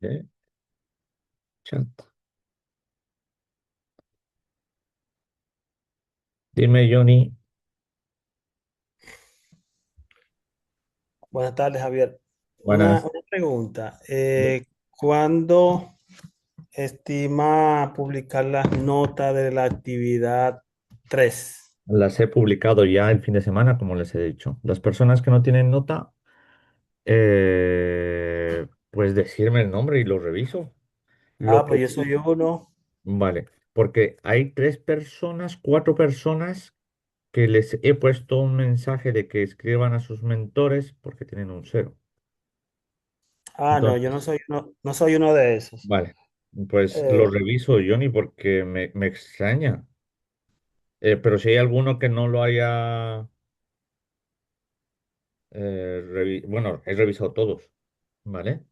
De chat. Dime, Johnny. Buenas tardes, Javier. Una, Buenas. una pregunta. ¿Cuándo estima publicar las notas de la actividad 3? Las he publicado ya el fin de semana, como les he dicho. Las personas que no tienen nota, pues decirme el nombre y lo reviso. Lo Ah, que pues yo sí, soy uno. vale, porque hay tres personas, cuatro personas que les he puesto un mensaje de que escriban a sus mentores porque tienen un cero. Ah, no, yo no Entonces, soy uno, no soy uno de esos. vale, pues lo Eh, reviso, Johnny, porque me extraña. Pero si hay alguno que no lo haya, bueno, he revisado todos, ¿vale?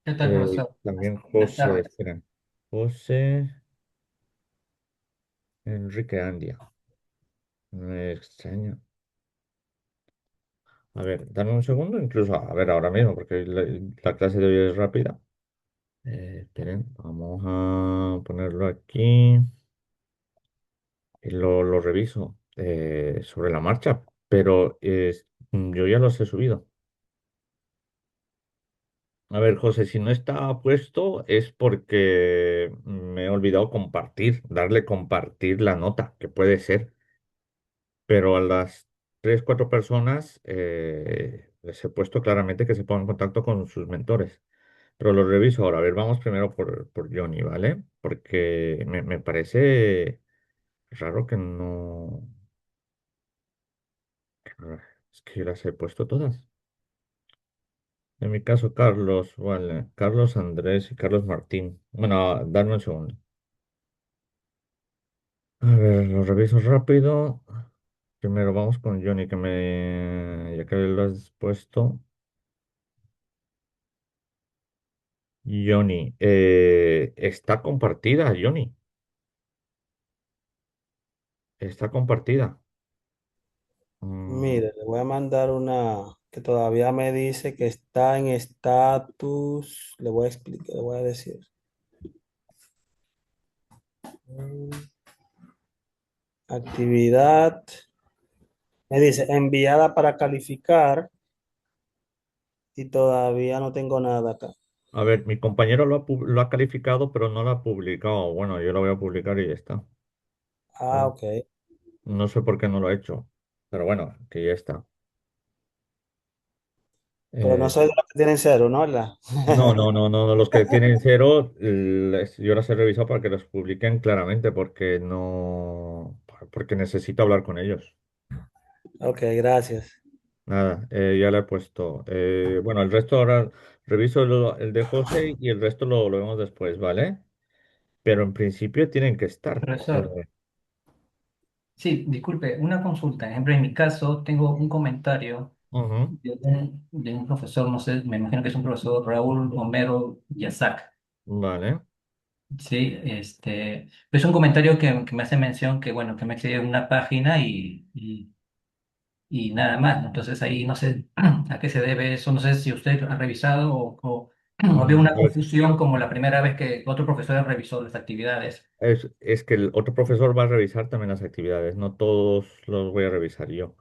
¿Qué tal, profesor? También Buenas José, tardes. esperen. José Enrique Andia. Me extraña. A ver, dame un segundo, incluso, a ver, ahora mismo, porque la clase de hoy es rápida. Esperen, vamos a ponerlo aquí y lo reviso sobre la marcha, pero yo ya los he subido. A ver, José, si no está puesto es porque me he olvidado compartir, darle compartir la nota, que puede ser, pero a las tres, cuatro personas les he puesto claramente que se pongan en contacto con sus mentores. Pero lo reviso ahora. A ver, vamos primero por Johnny, ¿vale? Porque me parece raro que no... Es que yo las he puesto todas. En mi caso, Carlos, vale. Carlos Andrés y Carlos Martín. Bueno, dame un segundo. A ver, lo reviso rápido. Primero vamos con Johnny, ya que lo has puesto. Johnny, está compartida, Johnny. Está compartida. Mm, Mire, le voy a mandar una que todavía me dice que está en estatus. Le voy a explicar, le voy a decir. Mm, Actividad. Me dice enviada para calificar y todavía no tengo nada acá. a ver, mi compañero lo ha calificado, pero no lo ha publicado. Bueno, yo lo voy a publicar y ya está. Ah, ¿Vale? ok. No sé por qué no lo ha hecho, pero bueno, que ya está. Pero no Eh, soy de los que tienen cero, ¿no? ¿Verdad? no, no, no, no, no, los que tienen cero, yo las he revisado para que los publiquen claramente, porque no, porque necesito hablar con ellos. Ok, gracias. Nada, ya le he puesto. Bueno, el resto ahora reviso el de José y el resto lo vemos después, ¿vale? Pero en principio tienen que estar. Profesor, sí, disculpe, una consulta. Por ejemplo, en mi caso tengo un comentario Ujú, de un profesor, no sé, me imagino que es un profesor Raúl Homero Yazac. vale. Sí, es un comentario que me hace mención que, bueno, que me accedió a una página y nada más, ¿no? Entonces ahí no sé a qué se debe eso, no sé si usted ha revisado o había una A ver, confusión como la primera vez que otro profesor revisó las actividades. es que el otro profesor va a revisar también las actividades, no todos los voy a revisar yo.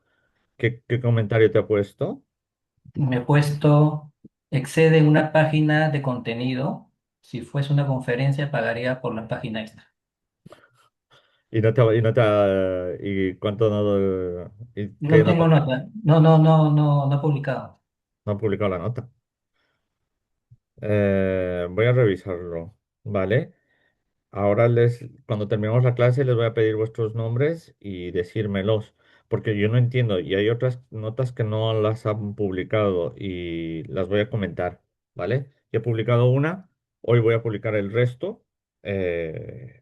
¿Qué comentario te ha puesto? Me he puesto, excede en una página de contenido. Si fuese una conferencia, pagaría por la página extra. ¿Y cuánto y No qué nota? tengo nota. No he publicado. No ha publicado la nota. Voy a revisarlo, ¿vale? Ahora cuando terminemos la clase, les voy a pedir vuestros nombres y decírmelos, porque yo no entiendo y hay otras notas que no las han publicado y las voy a comentar, ¿vale? Ya he publicado una, hoy voy a publicar el resto.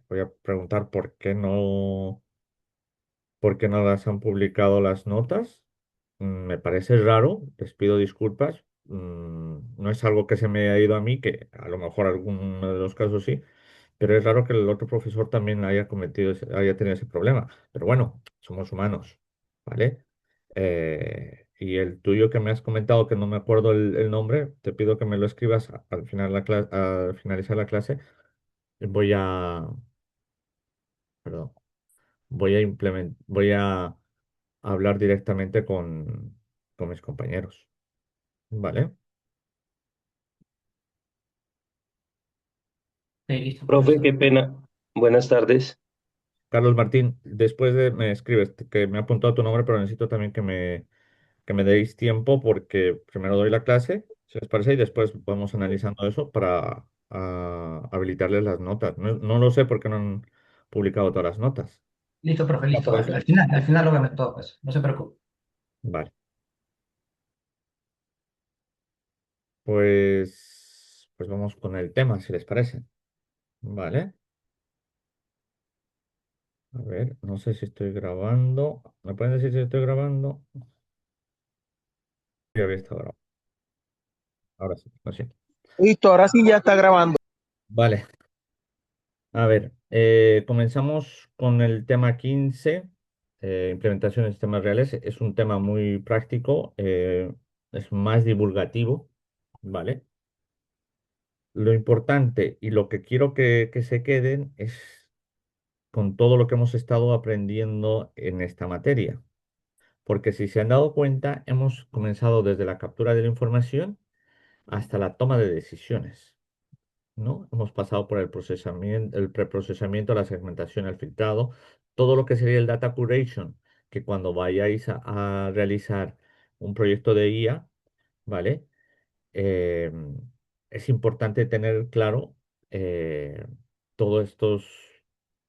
Voy a preguntar por qué no las han publicado las notas. Me parece raro, les pido disculpas. No es algo que se me ha ido a mí, que a lo mejor alguno de los casos sí, pero es raro que el otro profesor también haya tenido ese problema. Pero bueno, somos humanos. ¿vale? Y el tuyo que me has comentado, que no me acuerdo el nombre, te pido que me lo escribas al final al finalizar la clase. Voy a, perdón, voy a hablar directamente con mis compañeros, ¿vale? Sí, listo, Profe, profesor. qué pena. Buenas tardes. Carlos Martín, después de me escribes que me ha apuntado tu nombre, pero necesito también que me deis tiempo porque primero doy la clase, si os parece, y después vamos analizando eso para habilitarles las notas. No, no lo sé porque no han publicado todas las notas. Listo, profe, ¿Va listo. por eso? Al final lo vemos todo, pues. No se preocupe. Vale. Pues vamos con el tema, si les parece. Vale. A ver, no sé si estoy grabando. ¿Me pueden decir si estoy grabando? Sí, había estado grabando. Ahora sí, lo siento. Listo, ahora sí ya está grabando. Vale. A ver, comenzamos con el tema 15, implementación de sistemas reales. Es un tema muy práctico, es más divulgativo, ¿vale? Lo importante y lo que quiero que se queden es con todo lo que hemos estado aprendiendo en esta materia. Porque si se han dado cuenta, hemos comenzado desde la captura de la información hasta la toma de decisiones. ¿No? Hemos pasado por el procesamiento, el preprocesamiento, la segmentación, el filtrado, todo lo que sería el data curation, que cuando vayáis a realizar un proyecto de IA, ¿vale? Eh, es importante tener claro eh, todos estos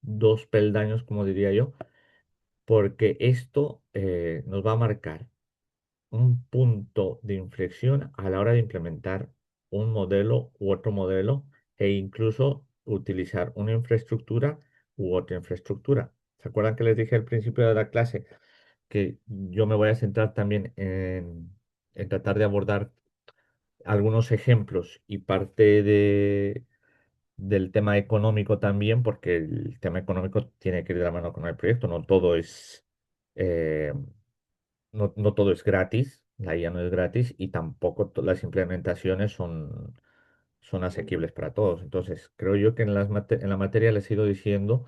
dos peldaños, como diría yo, porque esto nos va a marcar un punto de inflexión a la hora de implementar un modelo u otro modelo e incluso utilizar una infraestructura u otra infraestructura. ¿Se acuerdan que les dije al principio de la clase que yo me voy a centrar también en tratar de abordar algunos ejemplos y parte del tema económico también, porque el tema económico tiene que ir de la mano con el proyecto, no todo es... eh, no todo es gratis, la IA no es gratis y tampoco las implementaciones son asequibles para todos. Entonces, creo yo que en la materia les he ido diciendo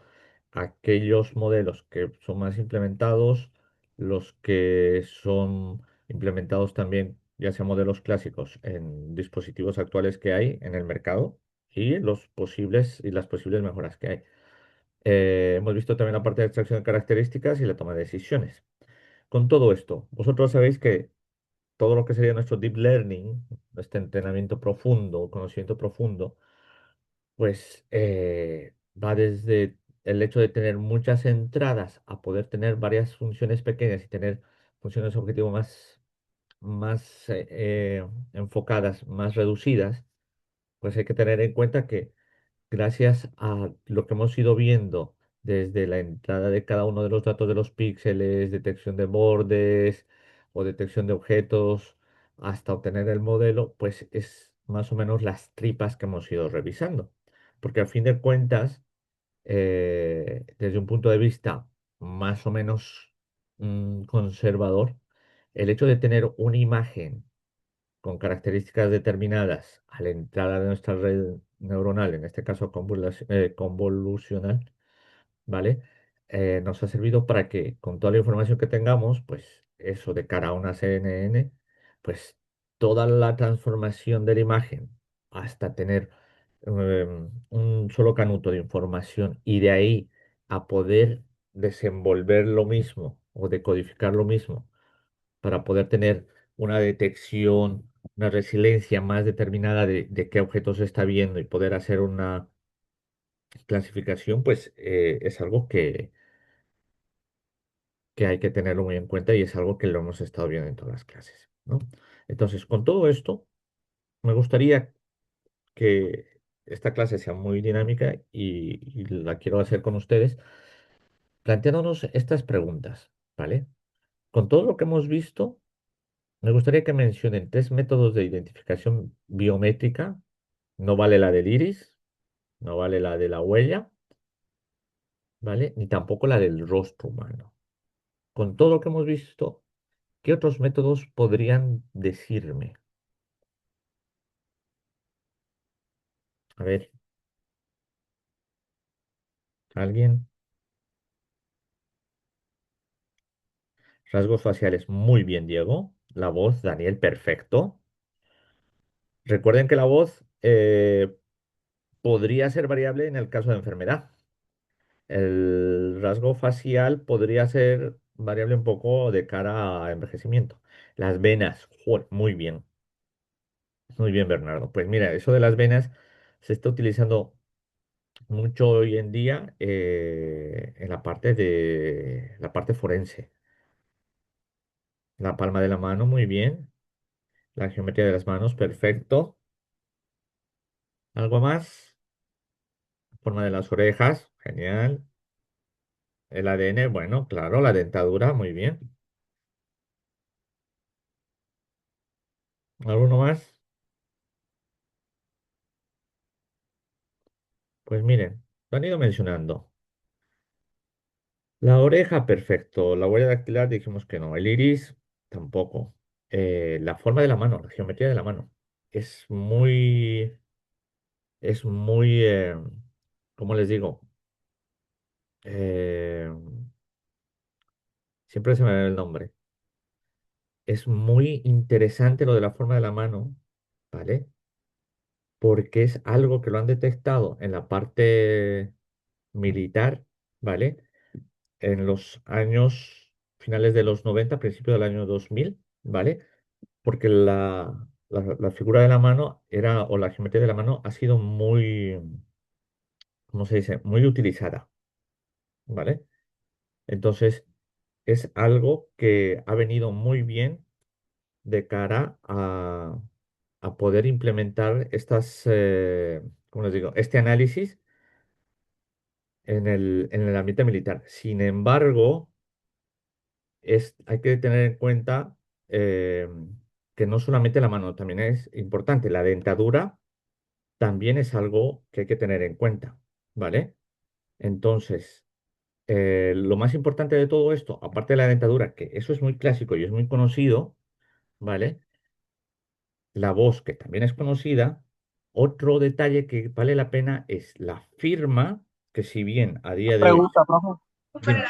aquellos modelos que son más implementados, los que son implementados también, ya sean modelos clásicos en dispositivos actuales que hay en el mercado y los posibles y las posibles mejoras que hay. Hemos visto también la parte de extracción de características y la toma de decisiones. Con todo esto, vosotros sabéis que todo lo que sería nuestro deep learning, este entrenamiento profundo, conocimiento profundo, pues va desde el hecho de tener muchas entradas a poder tener varias funciones pequeñas y tener funciones objetivo más enfocadas, más reducidas, pues hay que tener en cuenta que gracias a lo que hemos ido viendo desde la entrada de cada uno de los datos de los píxeles, detección de bordes o detección de objetos, hasta obtener el modelo, pues es más o menos las tripas que hemos ido revisando. Porque a fin de cuentas, desde un punto de vista más o menos conservador, el hecho de tener una imagen con características determinadas a la entrada de nuestra red neuronal, en este caso convolucional, ¿vale? Nos ha servido para que con toda la información que tengamos, pues eso de cara a una CNN, pues toda la transformación de la imagen hasta tener un solo canuto de información y de ahí a poder desenvolver lo mismo o decodificar lo mismo para poder tener una detección, una resiliencia más determinada de qué objetos se está viendo y poder hacer una clasificación, pues es algo que hay que tenerlo muy en cuenta y es algo que lo hemos estado viendo en todas las clases, ¿no? Entonces, con todo esto, me gustaría que esta clase sea muy dinámica y la quiero hacer con ustedes, planteándonos estas preguntas, ¿vale? Con todo lo que hemos visto, me gustaría que mencionen tres métodos de identificación biométrica. No vale la del iris, no vale la de la huella, ¿vale? Ni tampoco la del rostro humano. con todo lo que hemos visto, ¿qué otros métodos podrían decirme? A ver, ¿alguien? Rasgos faciales, muy bien, Diego. La voz, Daniel, perfecto. Recuerden que la voz podría ser variable en el caso de enfermedad. El rasgo facial podría ser variable un poco de cara a envejecimiento. Las venas, ¡joder! Muy bien, Bernardo. Pues mira, eso de las venas se está utilizando mucho hoy en día en la parte forense. La palma de la mano, muy bien. La geometría de las manos, perfecto. ¿Algo más? Forma de las orejas, genial. El ADN, bueno, claro, la dentadura, muy bien. ¿Alguno más? Pues miren, lo han ido mencionando. La oreja, perfecto. La huella dactilar dijimos que no. El iris, tampoco. La forma de la mano, la geometría de la mano. Es muy, es muy, ¿cómo les digo? Eh, siempre se me va el nombre. Es muy interesante lo de la forma de la mano, ¿vale? Porque es algo que lo han detectado en la parte militar, ¿vale? En los años finales de los 90, principios del año 2000, ¿vale? Porque la figura de la mano era, o la geometría de la mano ha sido muy, ¿cómo se dice? Muy utilizada, ¿vale? Entonces, es algo que ha venido muy bien de cara a poder implementar ¿cómo les digo? Este análisis en el ambiente militar. Sin embargo, hay que tener en cuenta eh, que no solamente la mano, también es importante. La dentadura también es algo que hay que tener en cuenta, ¿vale? Entonces, lo más importante de todo esto, aparte de la dentadura, que eso es muy clásico y es muy conocido, ¿vale? La voz, que también es conocida. Otro detalle que vale la pena es la firma, que si bien a día de hoy, Pregunta, profe. dime,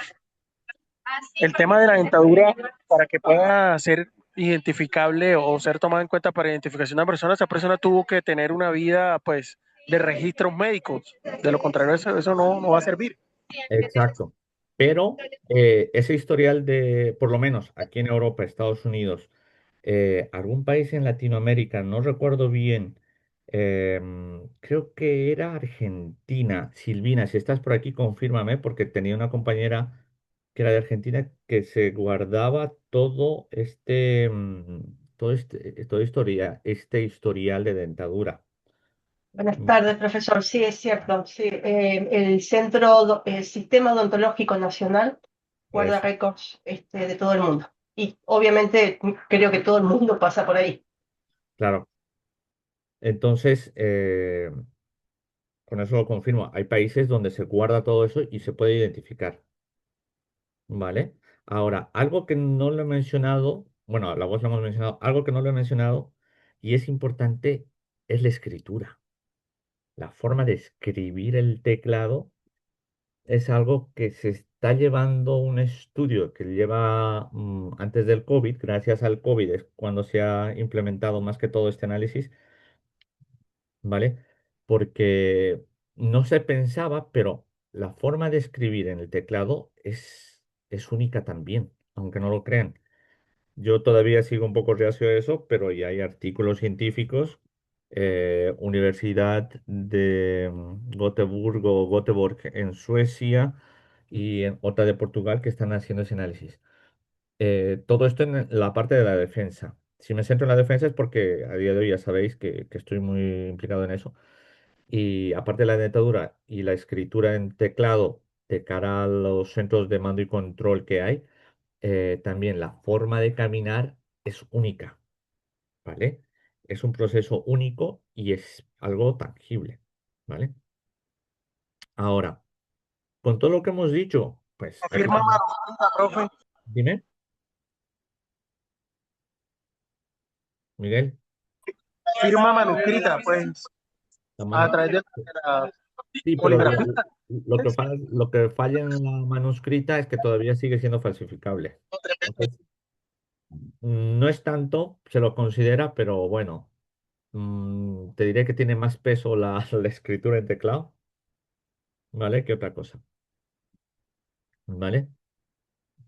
El tema de la dentadura, para que pueda ser identificable o ser tomada en cuenta para identificación de una persona, esa persona tuvo que tener una vida, pues, de registros médicos. De lo contrario, eso no va a servir. exacto. Pero ese historial de, por lo menos aquí en Europa, Estados Unidos, algún país en Latinoamérica, no recuerdo bien, creo que era Argentina. Silvina, si estás por aquí, confírmame, porque tenía una compañera que era de Argentina que se guardaba este historial de dentadura. Buenas tardes, profesor. Sí, es cierto. Sí, el el Sistema Odontológico Nacional guarda Eso, récords de todo el mundo. Y obviamente creo que todo el mundo pasa por ahí. claro. Entonces, con eso lo confirmo. Hay países donde se guarda todo eso y se puede identificar, ¿vale? Ahora, algo que no lo he mencionado, bueno, la voz lo hemos mencionado, algo que no lo he mencionado y es importante es la escritura. La forma de escribir el teclado es algo que se está llevando un estudio que lleva antes del COVID, gracias al COVID es cuando se ha implementado más que todo este análisis, ¿vale? Porque no se pensaba, pero la forma de escribir en el teclado es única también, aunque no lo crean. Yo todavía sigo un poco reacio a eso, pero ya hay artículos científicos, Universidad de Gotemburgo o Göteborg en Suecia y en otra de Portugal que están haciendo ese análisis. Todo esto en la parte de la defensa. Si me centro en la defensa es porque a día de hoy ya sabéis que estoy muy implicado en eso. Y aparte de la dentadura y la escritura en teclado de cara a los centros de mando y control que hay, también la forma de caminar es única, ¿vale? Es un proceso único y es algo tangible, ¿vale? Ahora, con todo lo que hemos dicho, pues Firma prácticamente manuscrita, profe. Dime, Miguel. Firma manuscrita, pues, La a mano- través de la Sí, pero poligrafía. lo que falla en la manuscrita es que todavía sigue siendo falsificable. Entonces, no es tanto, se lo considera, pero bueno, te diré que tiene más peso la escritura en teclado, ¿vale? Que otra cosa, ¿vale?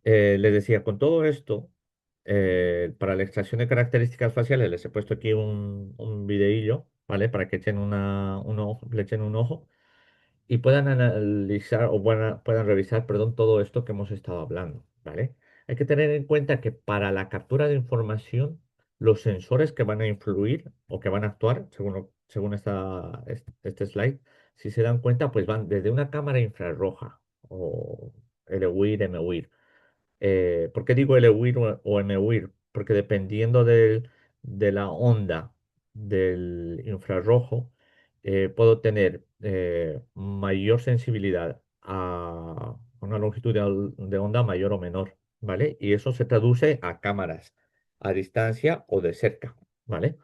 Les decía, con todo esto, para la extracción de características faciales, les he puesto aquí un videillo, ¿vale? Para que echen un ojo, le echen un ojo y puedan analizar o puedan revisar, perdón, todo esto que hemos estado hablando, ¿vale? Hay que tener en cuenta que para la captura de información, los sensores que van a influir o que van a actuar, según este slide, si se dan cuenta, pues van desde una cámara infrarroja o LWIR, MWIR. ¿Por qué digo LWIR o MWIR? Porque dependiendo de la onda del infrarrojo, puedo tener mayor sensibilidad a una longitud de onda mayor o menor, ¿vale? Y eso se traduce a cámaras a distancia o de cerca, ¿vale?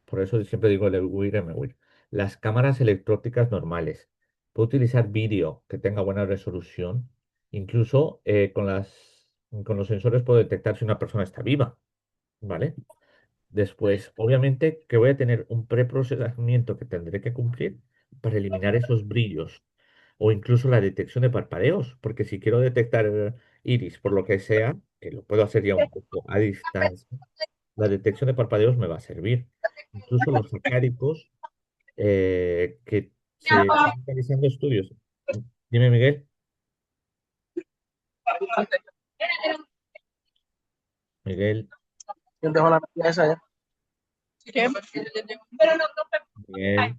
Por eso siempre digo el WIR, MWIR. Las cámaras electrónicas normales. Puedo utilizar vídeo que tenga buena resolución. Incluso con los sensores puedo detectar si una persona está viva, ¿vale? Después, obviamente, que voy a tener un preprocesamiento que tendré que cumplir para eliminar esos brillos o incluso la detección de parpadeos, porque si quiero detectar iris por lo que sea, que lo puedo hacer ya un poco a distancia, la detección de parpadeos me va a servir. Incluso los sacáricos que se están realizando estudios. Dime, Miguel. Miguel, Yo dejo la mesa ya. Miguel.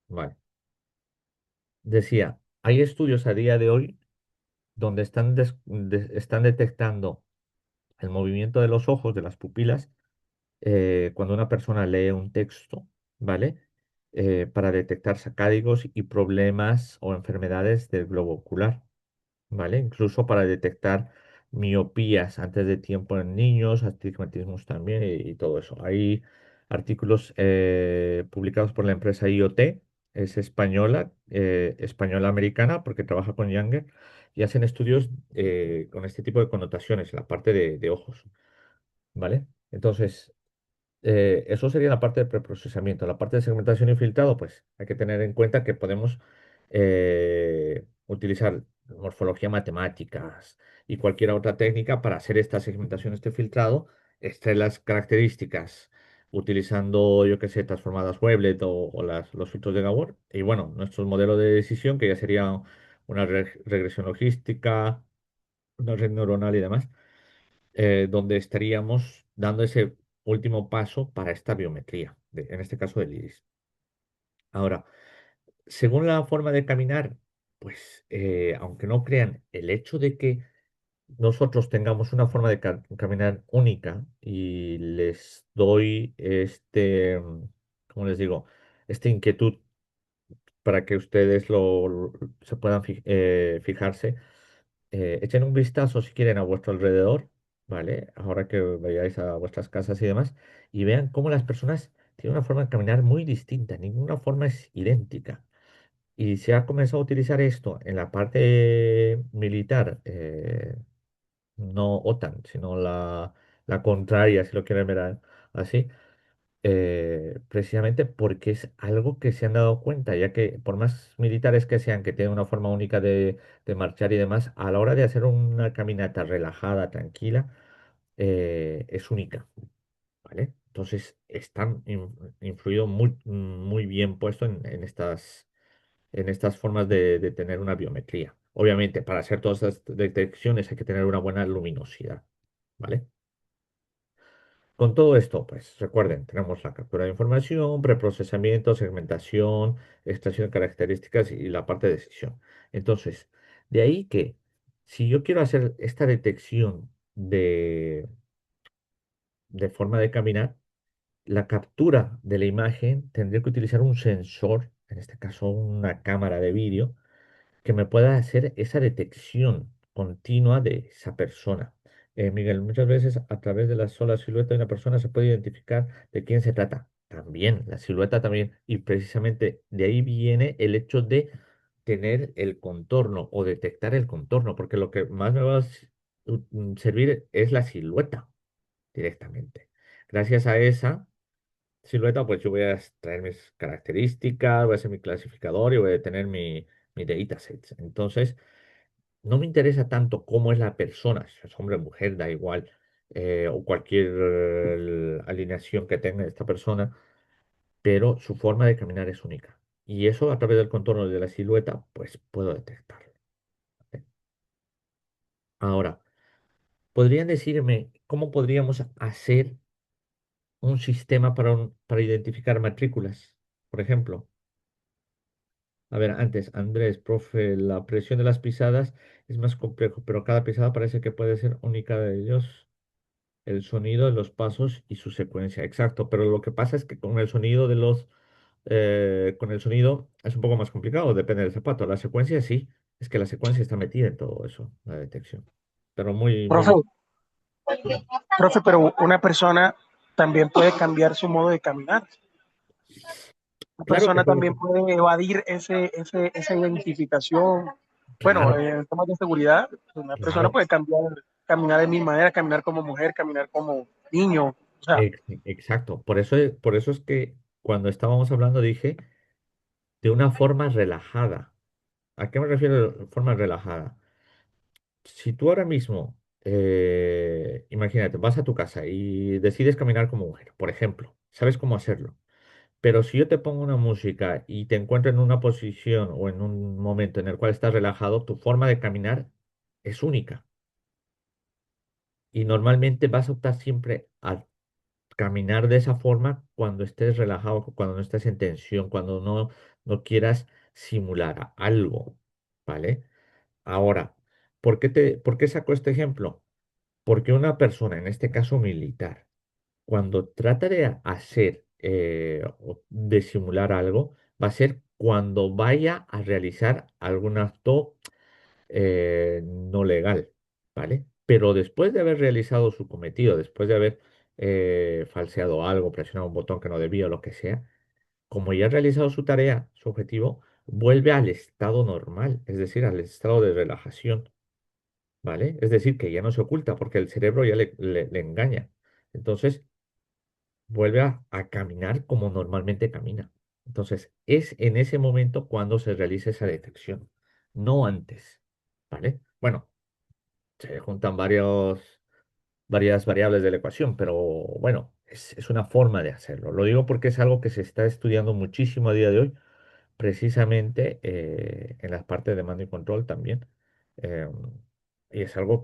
Vale. Decía, hay estudios a día de hoy donde están detectando el movimiento de los ojos, de las pupilas, cuando una persona lee un texto, ¿vale? Para detectar sacádigos y problemas o enfermedades del globo ocular. ¿Vale? Incluso para detectar miopías antes de tiempo en niños, astigmatismos también y todo eso. Hay artículos publicados por la empresa IoT, es española, española americana, porque trabaja con Younger, y hacen estudios con este tipo de connotaciones, la parte de ojos, ¿vale? Entonces, eso sería la parte de preprocesamiento. La parte de segmentación y filtrado, pues hay que tener en cuenta que podemos utilizar morfología matemáticas y cualquier otra técnica para hacer esta segmentación, este filtrado, extraer las características utilizando, yo qué sé, transformadas Weblett o los filtros de Gabor. Y bueno, nuestro modelo de decisión, que ya sería una regresión logística, una red neuronal y demás donde estaríamos dando ese último paso para esta biometría, en este caso del iris. Ahora, según la forma de caminar, pues aunque no crean, el hecho de que nosotros tengamos una forma de caminar única y les doy ¿cómo les digo? Esta inquietud para que ustedes se puedan fijarse. Echen un vistazo si quieren a vuestro alrededor, ¿vale? Ahora que vayáis a vuestras casas y demás, y vean cómo las personas tienen una forma de caminar muy distinta, ninguna forma es idéntica. Y se ha comenzado a utilizar esto en la parte militar, no OTAN, sino la contraria, si lo quieren ver así, precisamente porque es algo que se han dado cuenta, ya que por más militares que sean, que tienen una forma única de marchar y demás, a la hora de hacer una caminata relajada, tranquila, es única, ¿vale? Entonces están influido muy bien puesto en estas formas de tener una biometría. Obviamente, para hacer todas estas detecciones hay que tener una buena luminosidad, ¿vale? Con todo esto, pues recuerden, tenemos la captura de información, preprocesamiento, segmentación, extracción de características y la parte de decisión. Entonces, de ahí que si yo quiero hacer esta detección de forma de caminar, la captura de la imagen tendría que utilizar un sensor, en este caso una cámara de vídeo, que me pueda hacer esa detección. continua de esa persona. Miguel, muchas veces a través de la sola silueta de una persona se puede identificar de quién se trata. También, la silueta también. Y precisamente de ahí viene el hecho de tener el contorno o detectar el contorno, porque lo que más me va a servir es la silueta directamente. Gracias a esa silueta, pues yo voy a extraer mis características, voy a hacer mi clasificador y voy a tener mi datasets. Entonces, no me interesa tanto cómo es la persona, si es hombre o mujer, da igual, o cualquier alineación que tenga esta persona, pero su forma de caminar es única. Y eso a través del contorno de la silueta, pues puedo detectarlo. ¿Vale? Ahora, ¿podrían decirme cómo podríamos hacer un sistema para identificar matrículas? Por ejemplo, a ver, antes, Andrés, profe, la presión de las pisadas es más complejo, pero cada pisada parece que puede ser única de ellos. El sonido de los pasos y su secuencia, exacto. Pero lo que pasa es que con el sonido con el sonido es un poco más complicado, depende del zapato. La secuencia sí, es que la secuencia está metida en todo eso, la detección. Pero muy, muy Profe, bien. profe, pero una persona también puede cambiar su modo de caminar. Una Claro que persona puede, también puede evadir esa identificación. Bueno, claro, en temas de seguridad, una persona claro, puede cambiar, caminar de mi manera, caminar como mujer, caminar como niño. O sea, exacto. Por eso es que cuando estábamos hablando dije de una forma relajada. ¿A qué me refiero de forma relajada? Si tú ahora mismo, imagínate, vas a tu casa y decides caminar como mujer, por ejemplo, sabes cómo hacerlo. Pero si yo te pongo una música y te encuentro en una posición o en un momento en el cual estás relajado, tu forma de caminar es única. Y normalmente vas a optar siempre a caminar de esa forma cuando estés relajado, cuando no estés en tensión, cuando no quieras simular algo, ¿vale? Ahora, por qué saco este ejemplo? Porque una persona, en este caso militar, cuando trata de hacer o de simular algo, va a ser cuando vaya a realizar algún acto no legal, ¿vale? Pero después de haber realizado su cometido, después de haber falseado algo, presionado un botón que no debía o lo que sea, como ya ha realizado su tarea, su objetivo, vuelve al estado normal, es decir, al estado de relajación. ¿Vale? Es decir, que ya no se oculta porque el cerebro ya le engaña. Entonces, vuelve a caminar como normalmente camina. Entonces, es en ese momento cuando se realiza esa detección, no antes. ¿Vale? Bueno, se juntan varias variables de la ecuación, pero bueno, es una forma de hacerlo. Lo digo porque es algo que se está estudiando muchísimo a día de hoy precisamente en las partes de mando y control también. eh, y es algo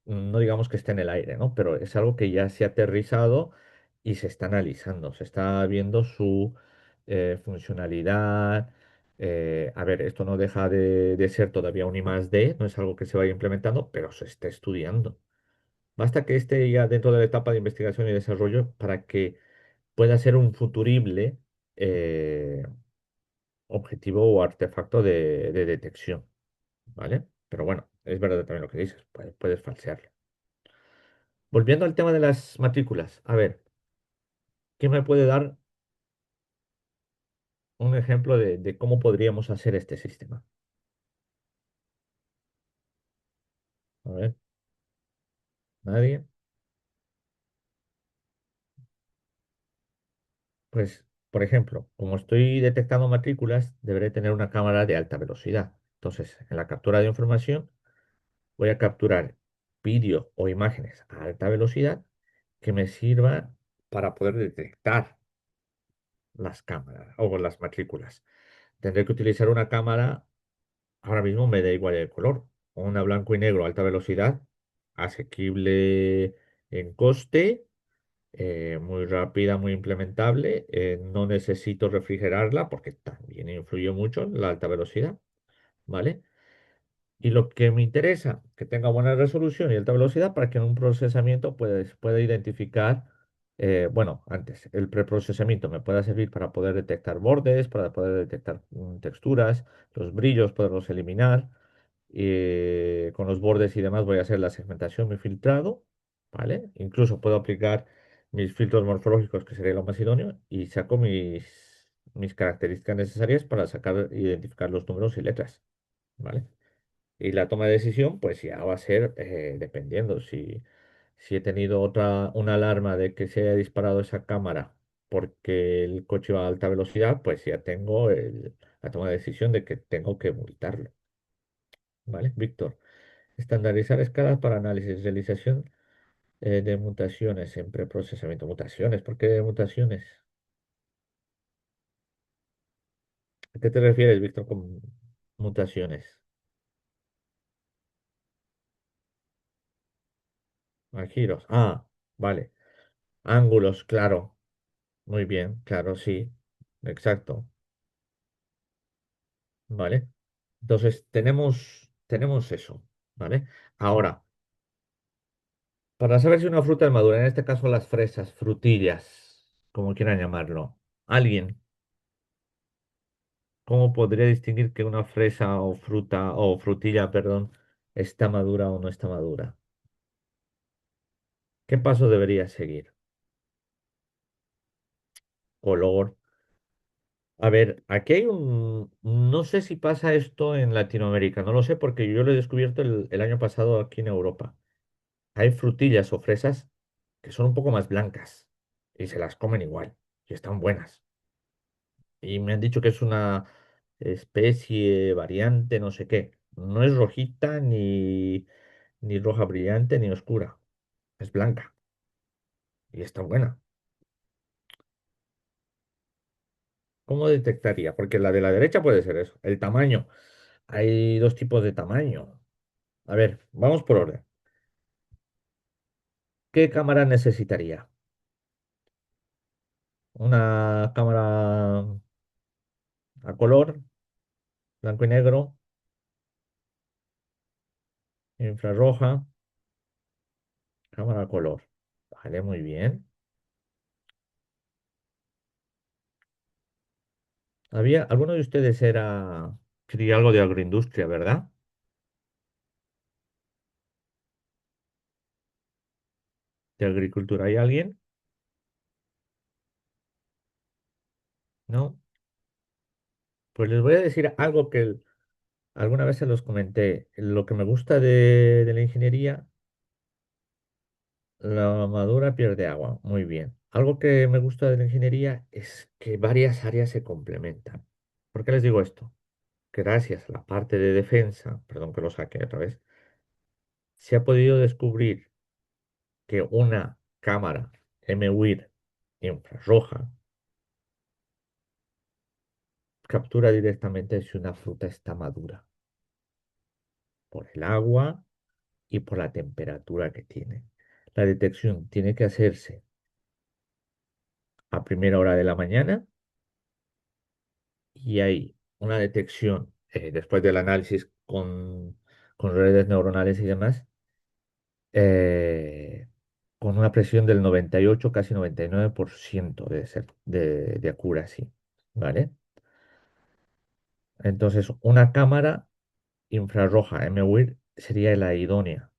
no digamos que esté en el aire, ¿no? Pero es algo que ya se ha aterrizado y se está analizando, se está viendo su funcionalidad. A ver, esto no deja de ser todavía un I más D, no es algo que se vaya implementando, pero se está estudiando. Basta que esté ya dentro de la etapa de investigación y desarrollo para que pueda ser un futurible eh, objetivo o artefacto de detección, ¿vale? Pero bueno, es verdad también lo que dices, puedes falsearlo. Volviendo al tema de las matrículas, a ver, ¿qué me puede dar un ejemplo de cómo podríamos hacer este sistema? A ver, ¿nadie? Pues, por ejemplo, como estoy detectando matrículas, deberé tener una cámara de alta velocidad. Entonces, en la captura de información, voy a capturar vídeo o imágenes a alta velocidad que me sirva para poder detectar las cámaras o las matrículas. Tendré que utilizar una cámara, ahora mismo me da igual el color, una blanco y negro a alta velocidad, asequible en coste, muy rápida, muy implementable. No necesito refrigerarla porque también influye mucho en la alta velocidad, ¿vale? Y lo que me interesa, que tenga buena resolución y alta velocidad para que en un procesamiento pueda identificar, bueno, antes, el preprocesamiento me pueda servir para poder detectar bordes, para poder detectar texturas, los brillos, poderlos eliminar, con los bordes y demás voy a hacer la segmentación, mi filtrado, ¿vale? Incluso puedo aplicar mis filtros morfológicos, que sería lo más idóneo, y saco mis características necesarias para sacar, identificar los números y letras, ¿vale? Y la toma de decisión, pues ya va a ser dependiendo. Si he tenido una alarma de que se haya disparado esa cámara porque el coche va a alta velocidad, pues ya tengo la toma de decisión de que tengo que multarlo. ¿Vale, Víctor? Estandarizar escalas para análisis, realización de mutaciones en preprocesamiento. Mutaciones, ¿por qué mutaciones? ¿A qué te refieres, Víctor, con mutaciones? A giros. Ah, vale. Ángulos, claro. Muy bien, claro, sí. Exacto. ¿Vale? Entonces, tenemos eso. ¿Vale? Ahora, para saber si una fruta es madura, en este caso las fresas, frutillas, como quieran llamarlo, alguien. ¿Cómo podría distinguir que una fresa o fruta o frutilla, perdón, está madura o no está madura? ¿Qué paso debería seguir? Color. A ver, aquí hay no sé si pasa esto en Latinoamérica, no lo sé porque yo lo he descubierto el año pasado aquí en Europa. Hay frutillas o fresas que son un poco más blancas y se las comen igual y están buenas. Y me han dicho que es una especie, variante, no sé qué. No es rojita ni roja brillante ni oscura. Es blanca y está buena. ¿Cómo detectaría? Porque la de la derecha puede ser eso. El tamaño. Hay dos tipos de tamaño. A ver, vamos por orden. ¿Qué cámara necesitaría? Una cámara a color, blanco y negro, infrarroja, cámara a color. Vale, muy bien. Alguno de ustedes quería algo de agroindustria, ¿verdad? ¿De agricultura hay alguien? ¿No? Pues les voy a decir algo que alguna vez se los comenté. Lo que me gusta de la ingeniería, la madura pierde agua. Muy bien. Algo que me gusta de la ingeniería es que varias áreas se complementan. ¿Por qué les digo esto? Gracias a la parte de defensa, perdón que lo saque otra vez, se ha podido descubrir que una cámara MWIR infrarroja captura directamente si una fruta está madura por el agua y por la temperatura que tiene. La detección tiene que hacerse a primera hora de la mañana y hay una detección después del análisis con redes neuronales y demás, eh, con una presión del 98, casi 99% de accuracy, ¿vale? Entonces, una cámara infrarroja MWIR sería la idónea,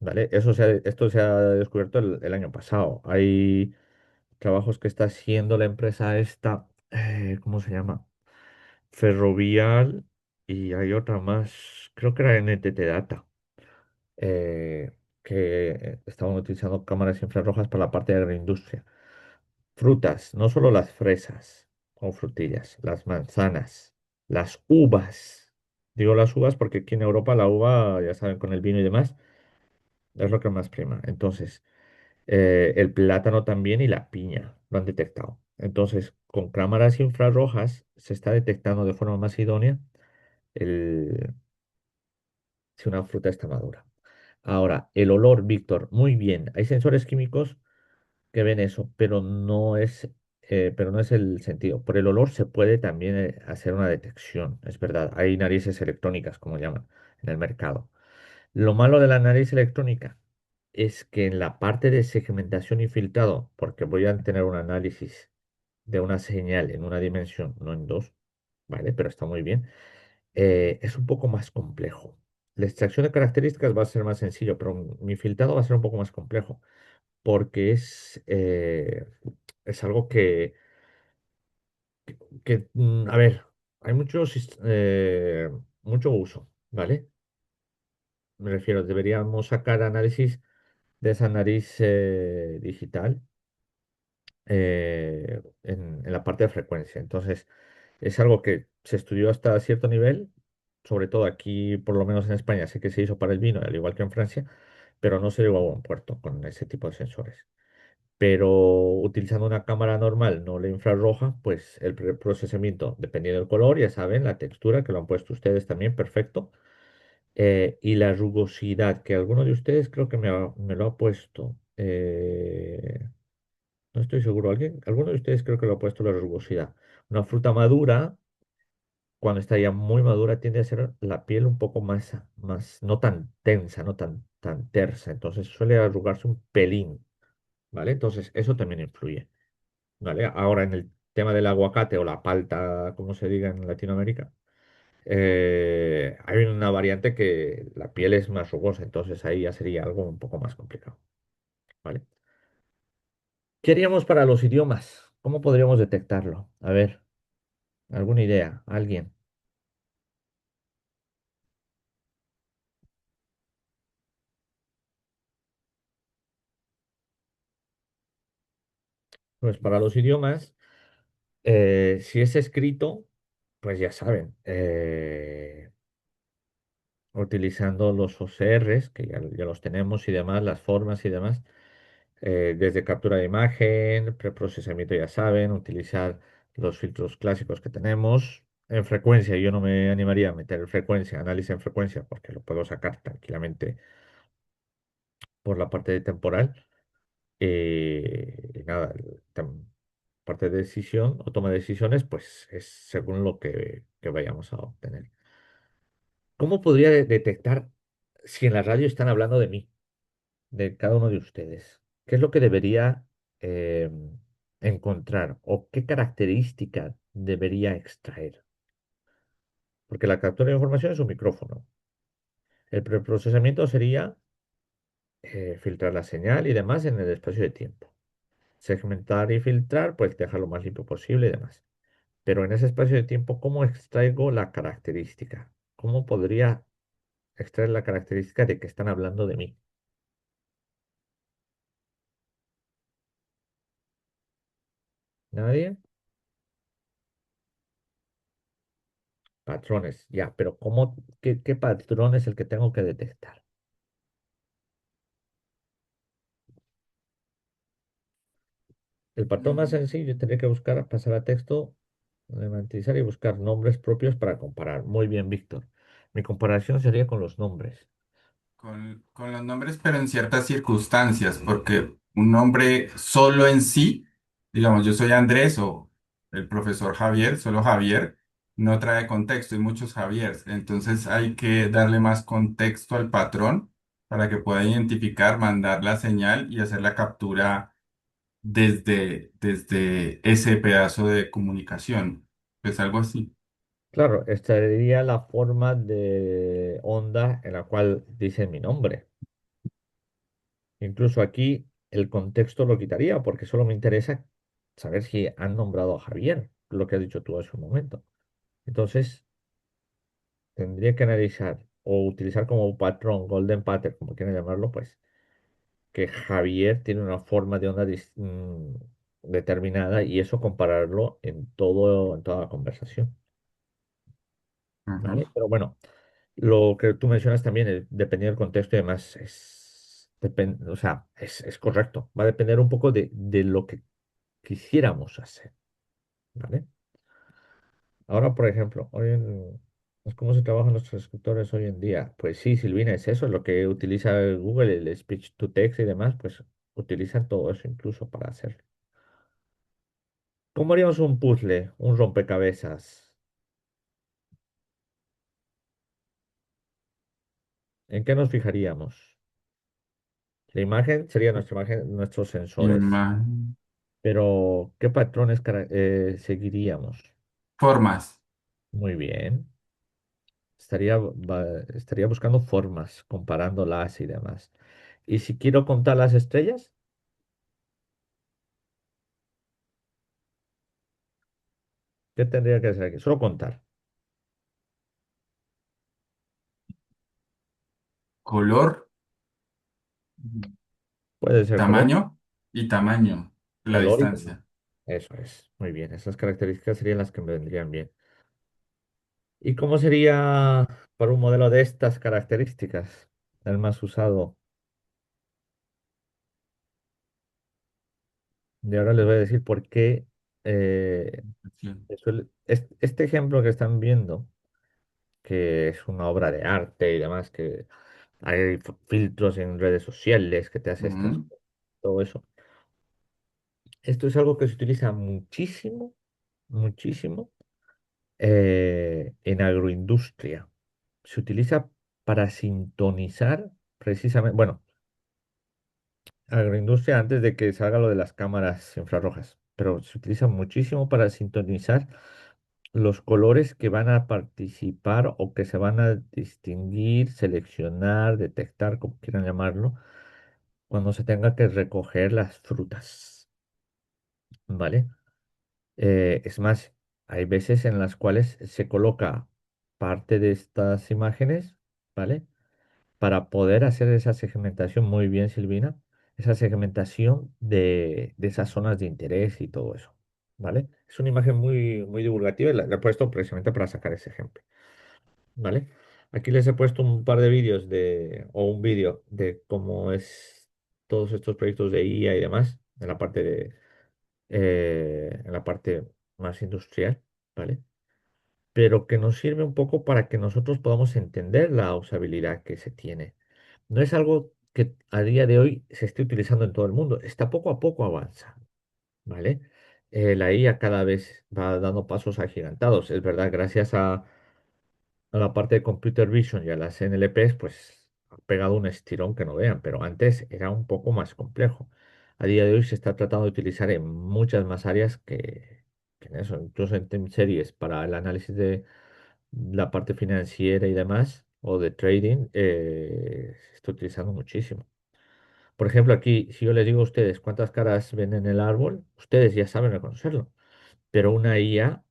¿vale? Esto se ha descubierto el año pasado. Hay trabajos que está haciendo la empresa esta, ¿cómo se llama? Ferrovial y hay otra más, creo que era NTT Data, eh, que estaban utilizando cámaras infrarrojas para la parte de agroindustria. Frutas, no solo las fresas o frutillas, las manzanas, las uvas. Digo las uvas porque aquí en Europa la uva, ya saben, con el vino y demás, es lo que más prima. Entonces, el plátano también y la piña lo han detectado. Entonces, con cámaras infrarrojas se está detectando de forma más idónea el, si una fruta está madura. Ahora, el olor, Víctor, muy bien. Hay sensores químicos que ven eso, pero no es el sentido. Por el olor se puede también hacer una detección, es verdad. Hay narices electrónicas, como llaman, en el mercado. Lo malo de la nariz electrónica es que en la parte de segmentación y filtrado, porque voy a tener un análisis de una señal en una dimensión, no en dos, ¿vale? Pero está muy bien. Es un poco más complejo. La extracción de características va a ser más sencillo, pero mi filtrado va a ser un poco más complejo, porque es algo a ver, hay mucho uso, ¿vale? Me refiero, deberíamos sacar análisis de esa nariz digital en la parte de frecuencia. Entonces, es algo que se estudió hasta cierto nivel, sobre todo aquí, por lo menos en España, sé que se hizo para el vino, al igual que en Francia, pero no se llegó a buen puerto con ese tipo de sensores. Pero utilizando una cámara normal, no la infrarroja, pues el procesamiento, dependiendo del color, ya saben, la textura, que lo han puesto ustedes también, perfecto. Y la rugosidad, que alguno de ustedes creo que me lo ha puesto. No estoy seguro. ¿Alguno de ustedes creo que lo ha puesto la rugosidad? Una fruta madura, cuando está ya muy madura, tiende a ser la piel un poco más, no tan tensa, no tan tersa. Entonces suele arrugarse un pelín, ¿vale? Entonces eso también influye, ¿vale? Ahora en el tema del aguacate o la palta, como se diga en Latinoamérica, hay una variante que la piel es más rugosa, entonces ahí ya sería algo un poco más complicado, ¿vale? ¿Qué haríamos para los idiomas? ¿Cómo podríamos detectarlo? A ver. ¿Alguna idea? ¿Alguien? Pues para los idiomas, si es escrito, pues ya saben, utilizando los OCRs, que ya los tenemos y demás, las formas y demás, desde captura de imagen, preprocesamiento, ya saben, utilizar los filtros clásicos que tenemos. En frecuencia, yo no me animaría a meter frecuencia, análisis en frecuencia, porque lo puedo sacar tranquilamente por la parte de temporal. Y nada, parte de decisión o toma de decisiones, pues es según lo que vayamos a obtener. ¿Cómo podría detectar si en la radio están hablando de mí, de cada uno de ustedes? ¿Qué es lo que debería eh, encontrar o qué característica debería extraer? Porque la captura de información es un micrófono. El preprocesamiento sería filtrar la señal y demás en el espacio de tiempo. Segmentar y filtrar, pues dejarlo lo más limpio posible y demás. Pero en ese espacio de tiempo, ¿cómo extraigo la característica? ¿Cómo podría extraer la característica de que están hablando de mí? ¿Nadie? Patrones, ya, pero qué patrón es el que tengo que detectar? El patrón más sencillo tendría que buscar, pasar a texto, lematizar y buscar nombres propios para comparar. Muy bien, Víctor. Mi comparación sería con los nombres. Con los nombres, pero en ciertas circunstancias, porque un nombre solo en sí, digamos, yo soy Andrés o el profesor Javier, solo Javier, no trae contexto, hay muchos Javiers, entonces hay que darle más contexto al patrón para que pueda identificar, mandar la señal y hacer la captura desde ese pedazo de comunicación. Pues algo así. Claro, esta sería la forma de onda en la cual dicen mi nombre. Incluso aquí el contexto lo quitaría porque solo me interesa saber si han nombrado a Javier, lo que has dicho tú hace un momento. Entonces, tendría que analizar o utilizar como patrón, golden pattern, como quieran llamarlo, pues que Javier tiene una forma de onda determinada y eso compararlo en toda la conversación. ¿Vale? Pero bueno, lo que tú mencionas también, dependiendo del contexto y demás, o sea, es correcto. Va a depender un poco de lo que quisiéramos hacer, ¿vale? Ahora, por ejemplo, pues, ¿cómo se trabajan los transcriptores hoy en día? Pues sí, Silvina, es eso, lo que utiliza Google, el speech to text y demás, pues utilizan todo eso incluso para hacerlo. ¿Cómo haríamos un puzzle, un rompecabezas? ¿En qué nos fijaríamos? La imagen sería nuestra imagen, nuestros sensores, Imagen. pero ¿qué patrones seguiríamos? Formas. Muy bien. estaría buscando formas, comparándolas y demás. Y si quiero contar las estrellas, ¿qué tendría que hacer aquí? Solo contar. Color, Puede ser color, tamaño y tamaño, la color y tamaño. distancia. Eso es. Muy bien. Esas características serían las que me vendrían bien. ¿Y cómo sería para un modelo de estas características? El más usado. Y ahora les voy a decir por qué Sí. este ejemplo que están viendo, que es una obra de arte y demás, que hay filtros en redes sociales que te hace estas, Ujú. todo eso. Esto es algo que se utiliza muchísimo, muchísimo en agroindustria. Se utiliza para sintonizar precisamente, bueno, agroindustria antes de que salga lo de las cámaras infrarrojas, pero se utiliza muchísimo para sintonizar los colores que van a participar o que se van a distinguir, seleccionar, detectar, como quieran llamarlo, cuando se tenga que recoger las frutas, ¿vale? Es más, hay veces en las cuales se coloca parte de estas imágenes, ¿vale? Para poder hacer esa segmentación muy bien, Silvina, esa segmentación de esas zonas de interés y todo eso, ¿vale? Es una imagen muy, muy divulgativa y la he puesto precisamente para sacar ese ejemplo, ¿vale? Aquí les he puesto un par de vídeos o un vídeo de cómo es todos estos proyectos de IA y demás, en la parte más industrial, ¿vale? Pero que nos sirve un poco para que nosotros podamos entender la usabilidad que se tiene. No es algo que a día de hoy se esté utilizando en todo el mundo, está poco a poco avanzando, ¿vale? La IA cada vez va dando pasos agigantados, es verdad, gracias a la parte de Computer Vision y a las NLPs, pues ha pegado un estirón que no vean, pero antes era un poco más complejo. A día de hoy se está tratando de utilizar en muchas más áreas que en eso, incluso en time series para el análisis de la parte financiera y demás, o de trading, se está utilizando muchísimo. Por ejemplo, aquí, si yo les digo a ustedes cuántas caras ven en el árbol, ustedes ya saben reconocerlo, pero una IA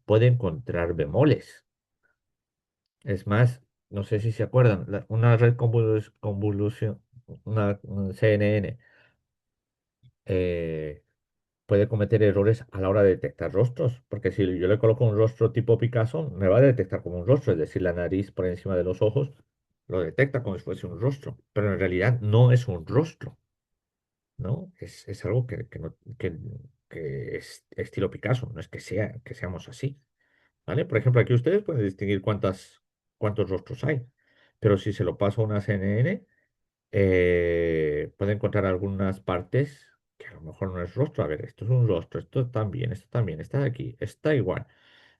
puede encontrar bemoles. Es más, no sé si se acuerdan, una red convolución, una CNN, eh, puede cometer errores a la hora de detectar rostros, porque si yo le coloco un rostro tipo Picasso, me va a detectar como un rostro, es decir, la nariz por encima de los ojos lo detecta como si fuese un rostro, pero en realidad no es un rostro, ¿no? Es algo que es estilo Picasso, no es que seamos así. ¿Vale? Por ejemplo, aquí ustedes pueden distinguir cuántos rostros hay, pero si se lo paso a una CNN, puede encontrar algunas partes que a lo mejor no es rostro. A ver, esto es un rostro, esto también, está aquí, está igual,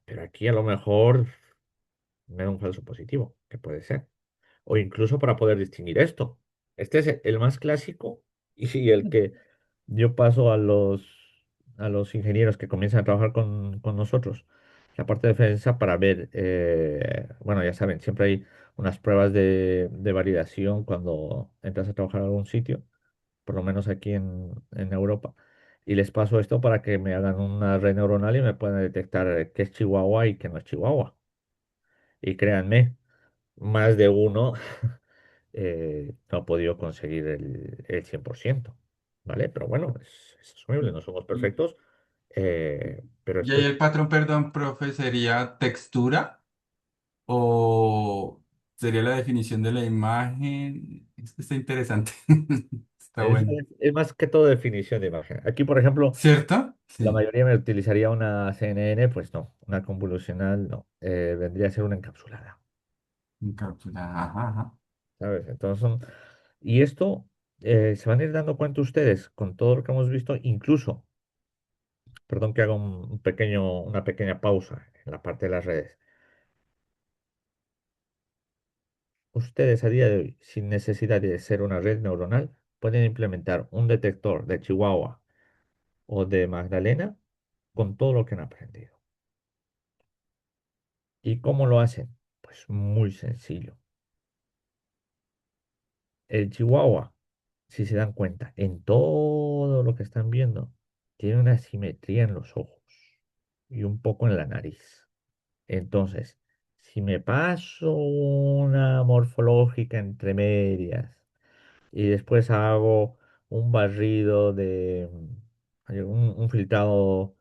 pero aquí a lo mejor me da un falso positivo, que puede ser o incluso para poder distinguir esto. Este es el más clásico y el que yo paso a los ingenieros que comienzan a trabajar con nosotros, la parte de defensa para ver, bueno, ya saben, siempre hay unas pruebas de validación cuando entras a trabajar en algún sitio, por lo menos aquí en Europa. Y les paso esto para que me hagan una red neuronal y me puedan detectar qué es Chihuahua y qué no es Chihuahua. Y créanme, más de uno no ha podido conseguir el 100%, ¿vale? Pero bueno, es asumible, no somos Y, perfectos, pero y esto ahí es, el patrón, perdón, profe, ¿sería textura o sería la definición de la imagen? Es que está interesante. Está es, bueno. es más que todo definición de imagen. Aquí, por ejemplo, ¿Cierto? la Sí. mayoría me utilizaría una CNN, pues no, una convolucional no, vendría a ser una encapsulada, Encapsulada. Ajá, ajá. ¿sabes? Entonces y esto se van a ir dando cuenta ustedes con todo lo que hemos visto, incluso, perdón que haga una pequeña pausa en la parte de las redes. Ustedes a día de hoy, sin necesidad de ser una red neuronal, pueden implementar un detector de Chihuahua o de Magdalena con todo lo que han aprendido. ¿Y cómo lo hacen? Pues muy sencillo. El chihuahua, si se dan cuenta, en todo lo que están viendo, tiene una simetría en los ojos y un poco en la nariz. Entonces, si me paso una morfológica entre medias y después hago un barrido de un filtrado,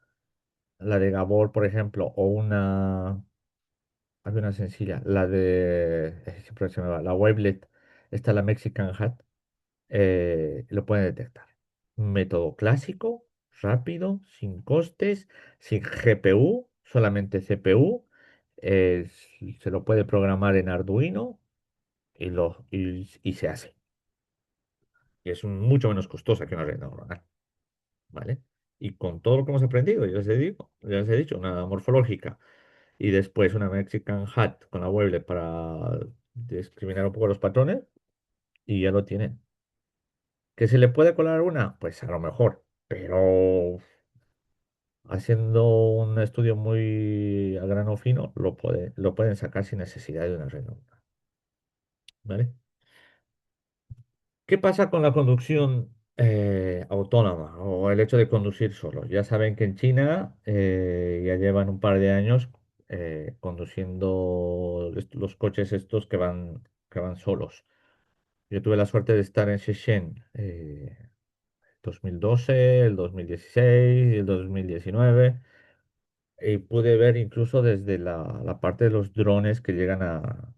la de Gabor, por ejemplo, o hay una sencilla, la de, siempre se me va, la Wavelet, esta la Mexican Hat, lo pueden detectar. Método clásico, rápido, sin costes, sin GPU, solamente CPU. Se lo puede programar en Arduino y se hace. Y es mucho menos costosa que una red neuronal, ¿vale? Y con todo lo que hemos aprendido, ya les he dicho, una morfológica y después una Mexican Hat con la Webley para discriminar un poco los patrones y ya lo tienen. ¿Que se le puede colar una? Pues a lo mejor, pero haciendo un estudio muy a grano fino, lo pueden sacar sin necesidad de una red neuronal, ¿vale? ¿Qué pasa con la conducción autónoma o el hecho de conducir solo? Ya saben que en China ya llevan un par de años conduciendo los coches estos que van solos. Yo tuve la suerte de estar en Shenzhen 2012, el 2016 y el 2019 y pude ver incluso desde la parte de los drones que llegan a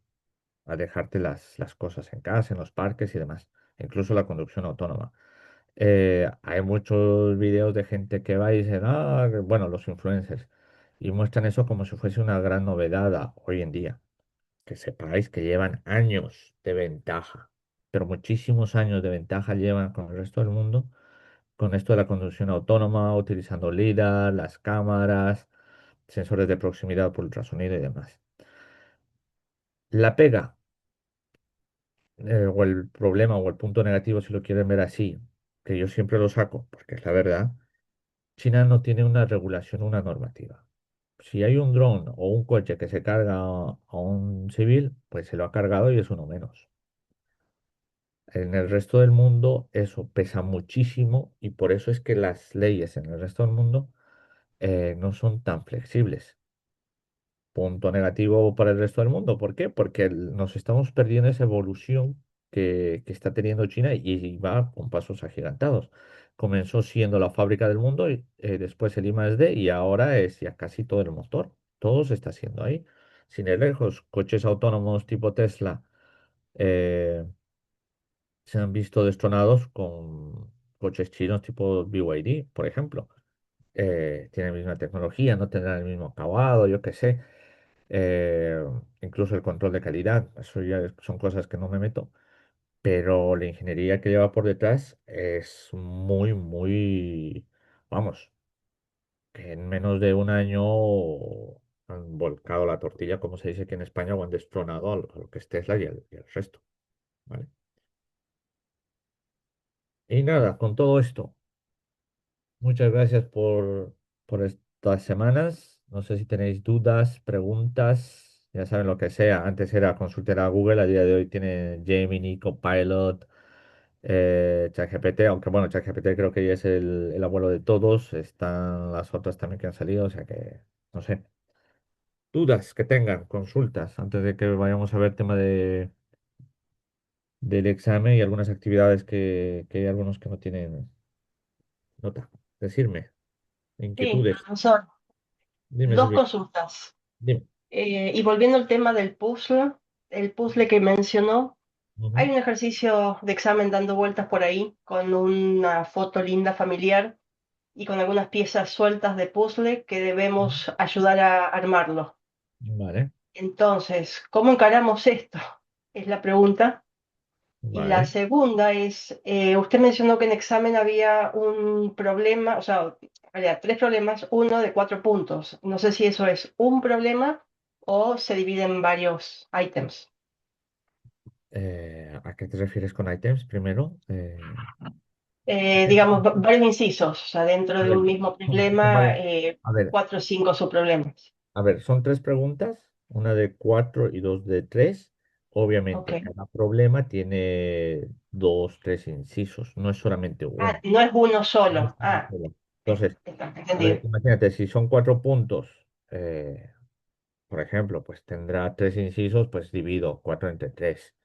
dejarte las cosas en casa, en los parques y demás, incluso la conducción autónoma. Hay muchos videos de gente que va y dicen, bueno, los influencers, y muestran eso como si fuese una gran novedad hoy en día. Que sepáis que llevan años de ventaja, pero muchísimos años de ventaja llevan con el resto del mundo, con esto de la conducción autónoma, utilizando LiDAR, las cámaras, sensores de proximidad por ultrasonido y demás. La pega, o el problema o el punto negativo, si lo quieren ver así, que yo siempre lo saco, porque es la verdad, China no tiene una regulación, una normativa. Si hay un dron o un coche que se carga a un civil, pues se lo ha cargado y es uno menos. En el resto del mundo eso pesa muchísimo y por eso es que las leyes en el resto del mundo no son tan flexibles. Punto negativo para el resto del mundo. ¿Por qué? Porque nos estamos perdiendo esa evolución que está teniendo China y va con pasos agigantados. Comenzó siendo la fábrica del mundo y después el I+D y ahora es ya casi todo el motor. Todo se está haciendo ahí. Sin ir lejos, coches autónomos tipo Tesla se han visto destronados con coches chinos tipo BYD, por ejemplo. Tienen la misma tecnología, no tendrán el mismo acabado, yo qué sé. Eh, Incluso el control de calidad, eso ya son cosas que no me meto. Pero la ingeniería que lleva por detrás es vamos, que en menos de un año han volcado la tortilla, como se dice aquí en España, o han destronado a lo que es Tesla y el resto, ¿vale? Y nada, con todo esto. Muchas gracias por estas semanas. No sé si tenéis dudas, preguntas, ya saben lo que sea. Antes era consultar a Google, a día de hoy tiene Gemini, Copilot, ChatGPT, aunque bueno, ChatGPT creo que ya es el abuelo de todos. Están las otras también que han salido, o sea que, no sé. Dudas que tengan, consultas, antes de que vayamos a ver tema del examen y algunas actividades que hay algunos que no tienen nota. Decirme, Sí, inquietudes. profesor, Dime, dos Silvia. consultas. Dime. Y volviendo al tema del puzzle, el puzzle que mencionó, hay Ujú, un ejercicio de examen dando vueltas por ahí con una foto linda familiar y con algunas piezas sueltas de puzzle que ujú. debemos ayudar a armarlo. Vale, Entonces, ¿cómo encaramos esto? Es la pregunta. Y la vale. segunda es, usted mencionó que en examen había un problema, o sea, había tres problemas, uno de 4 puntos. No sé si eso es un problema o se divide en varios ítems. ¿A qué te refieres con items primero? Digamos, varios incisos, o sea, dentro A de ver, un mismo son problema, varias. A ver, 4 o 5 subproblemas. son tres preguntas. una de 4 y dos de 3. Ok. Obviamente, cada problema tiene dos, tres incisos, no es solamente Ah, uno. no es uno No es solo. uno Ah, solo. Entonces, está a ver, entendido. imagínate, si son 4 puntos, por ejemplo, pues tendrá tres incisos, pues divido 4 entre 3.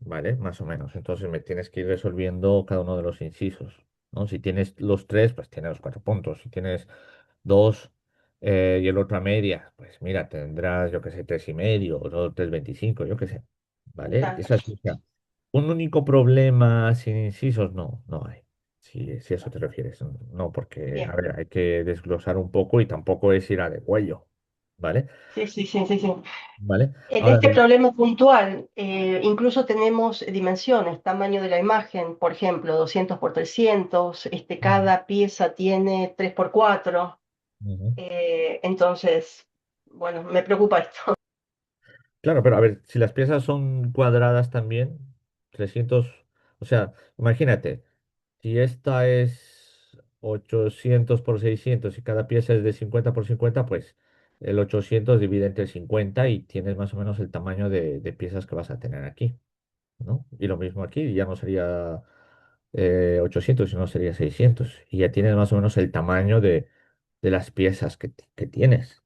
¿Vale? Más o menos. Entonces me tienes que ir resolviendo cada uno de los incisos, ¿no? Si tienes los tres, pues tienes los 4 puntos. Si tienes dos y el otro a media, pues mira, tendrás, yo qué sé, 3,5 o 3,25, yo qué sé. ¿Vale? Está. Es así, o sea, un único problema sin incisos, no, no hay. Si a eso te refieres. No, porque, a Bien. ver, hay que desglosar un poco y tampoco es ir a de cuello. ¿Vale? Sí, sí, sí, sí, sí. ¿Vale? En Ahora, este problema puntual, incluso tenemos dimensiones, tamaño de la imagen, por ejemplo, 200 por 300, cada pieza tiene 3 por 4, ujú. entonces, bueno, me preocupa esto. Claro, pero a ver, si las piezas son cuadradas también, 300, o sea, imagínate, si esta es 800 por 600 y cada pieza es de 50 por 50, pues el 800 divide entre 50 y tienes más o menos el tamaño de piezas que vas a tener aquí, ¿no? Y lo mismo aquí, ya no sería 800, sino sería 600 y ya tienes más o menos el tamaño de las piezas que tienes.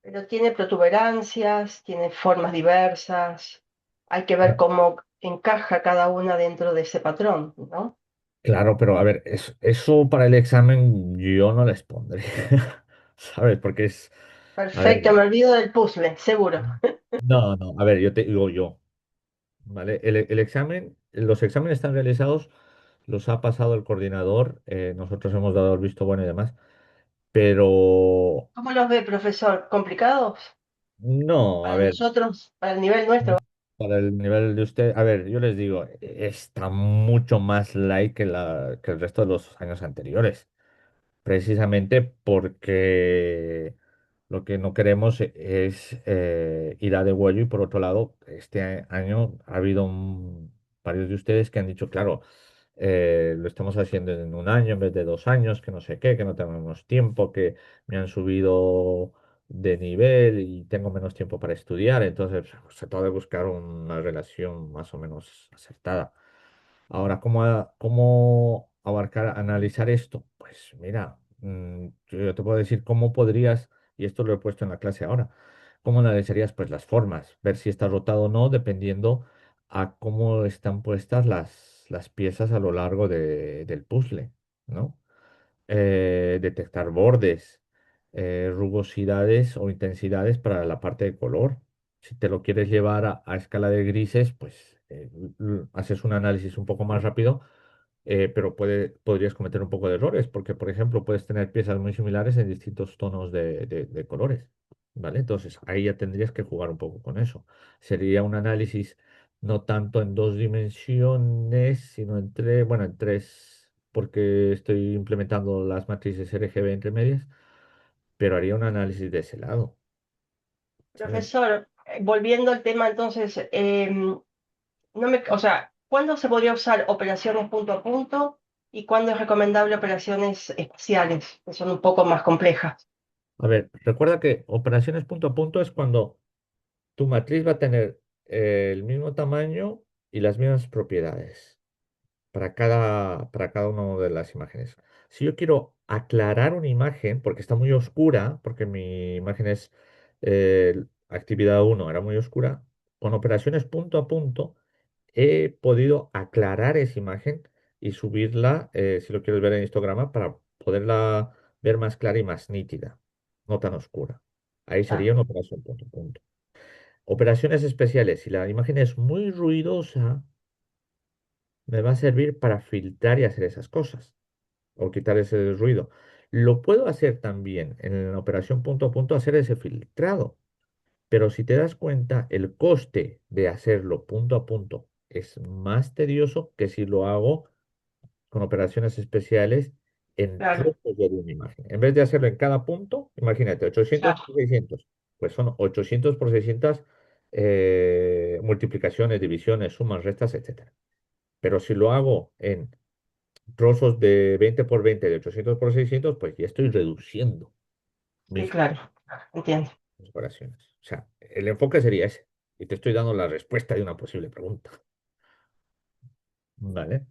Pero tiene protuberancias, tiene formas diversas, hay que ver cómo encaja cada una dentro de ese patrón, ¿no? Claro, pero a ver, eso para el examen yo no les pondré, ¿sabes? Porque es, a ver, Perfecto, me olvido del puzzle, seguro. no, no, a ver, yo te digo yo, ¿vale? El examen, los exámenes están realizados, los ha pasado el coordinador, nosotros hemos dado el visto bueno y demás, pero ¿Cómo los ve, profesor? ¿Complicados? no, a Para ver, nosotros, para el nivel nuestro. para el nivel de usted, a ver, yo les digo, está mucho más light que el resto de los años anteriores. Precisamente porque lo que no queremos es ir a de huello y por otro lado, este año ha habido varios de ustedes que han dicho, claro, lo estamos haciendo en un año en vez de 2 años, que no sé qué, que no tenemos tiempo, que me han subido de nivel y tengo menos tiempo para estudiar, entonces se trata de buscar una relación más o menos acertada. Ahora, ¿cómo abarcar, analizar esto? Pues mira, yo te puedo decir cómo podrías, y esto lo he puesto en la clase ahora, cómo analizarías pues las formas, ver si está rotado o no, dependiendo a cómo están puestas las piezas a lo largo del puzzle, ¿no? Detectar bordes, rugosidades o intensidades para la parte de color. Si te lo quieres llevar a escala de grises, pues haces un análisis un poco más rápido, pero podrías cometer un poco de errores, porque, por ejemplo, puedes tener piezas muy similares en distintos tonos de colores, ¿vale? Entonces, ahí ya tendrías que jugar un poco con eso. Sería un análisis no tanto en dos dimensiones, sino bueno, en tres, porque estoy implementando las matrices RGB entre medias, pero haría un análisis de ese lado, ¿sabes? Profesor, volviendo al tema entonces, o sea, ¿cuándo se podría usar operaciones punto a punto y cuándo es recomendable operaciones espaciales, que son un poco más complejas? A ver, recuerda que operaciones punto a punto es cuando tu matriz va a tener el mismo tamaño y las mismas propiedades para cada una de las imágenes. Si yo quiero aclarar una imagen, porque está muy oscura, porque mi imagen es actividad uno era muy oscura, con operaciones punto a punto he podido aclarar esa imagen y subirla, si lo quieres ver en histograma, para poderla ver más clara y más nítida, no tan oscura. Ahí Ah, sería una operación punto a punto. Operaciones especiales. Si la imagen es muy ruidosa, me va a servir para filtrar y hacer esas cosas o quitar ese ruido. Lo puedo hacer también en la operación punto a punto, hacer ese filtrado. Pero si te das cuenta, el coste de hacerlo punto a punto es más tedioso que si lo hago con operaciones especiales en claro, trozos de una imagen. En vez de hacerlo en cada punto, imagínate, 800 claro, por 600, pues son 800 por 600 multiplicaciones, divisiones, sumas, restas, etcétera. Pero si lo hago en trozos de 20 por 20 de 800 por 600 pues ya estoy reduciendo sí, mis... claro, entiendo. operaciones. O sea, el enfoque sería ese. Y te estoy dando la respuesta de una posible pregunta. ¿Vale?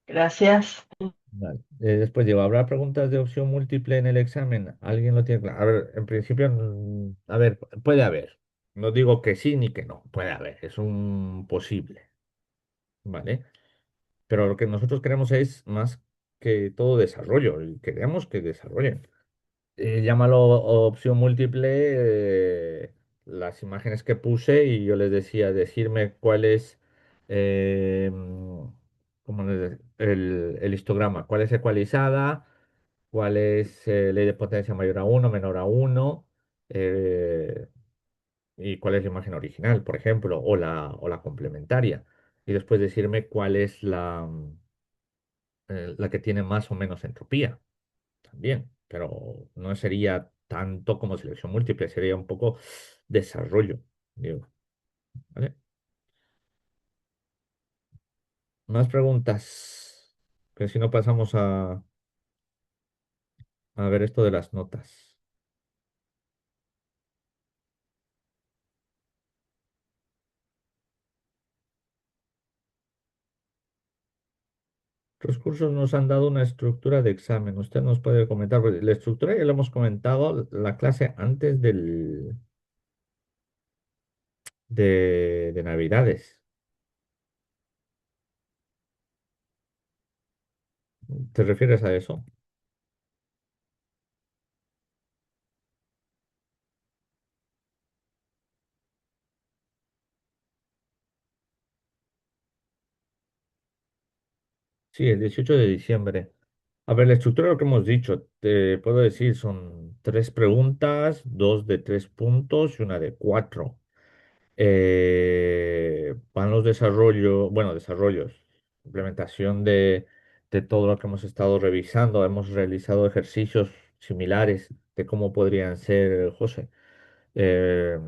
Gracias. Vale. Después digo, ¿habrá preguntas de opción múltiple en el examen? ¿Alguien lo tiene claro? A ver, en principio, a ver, puede haber. No digo que sí ni que no, puede haber. Es un posible. ¿Vale? Pero lo que nosotros queremos es más que todo desarrollo. Y queremos que desarrollen. Llámalo opción múltiple, las imágenes que puse y yo les decía, decirme cuál es el histograma, cuál es ecualizada, cuál es ley de potencia mayor a uno, menor a uno, eh, y cuál es la imagen original, por ejemplo, o la complementaria. Y después decirme cuál es la que tiene más o menos entropía también, pero no sería tanto como selección múltiple, sería un poco desarrollo, digo, ¿vale? Más preguntas, que si no pasamos a ver esto de las notas. Los cursos nos han dado una estructura de examen. Usted nos puede comentar, porque la estructura ya lo hemos comentado la clase antes de Navidades. ¿Te refieres a eso? Sí, el 18 de diciembre. A ver, la estructura de lo que hemos dicho, te puedo decir, son tres preguntas, dos de 3 puntos y una de 4. Van los desarrollos, implementación de todo lo que hemos estado revisando. Hemos realizado ejercicios similares de cómo podrían ser, José. Eh,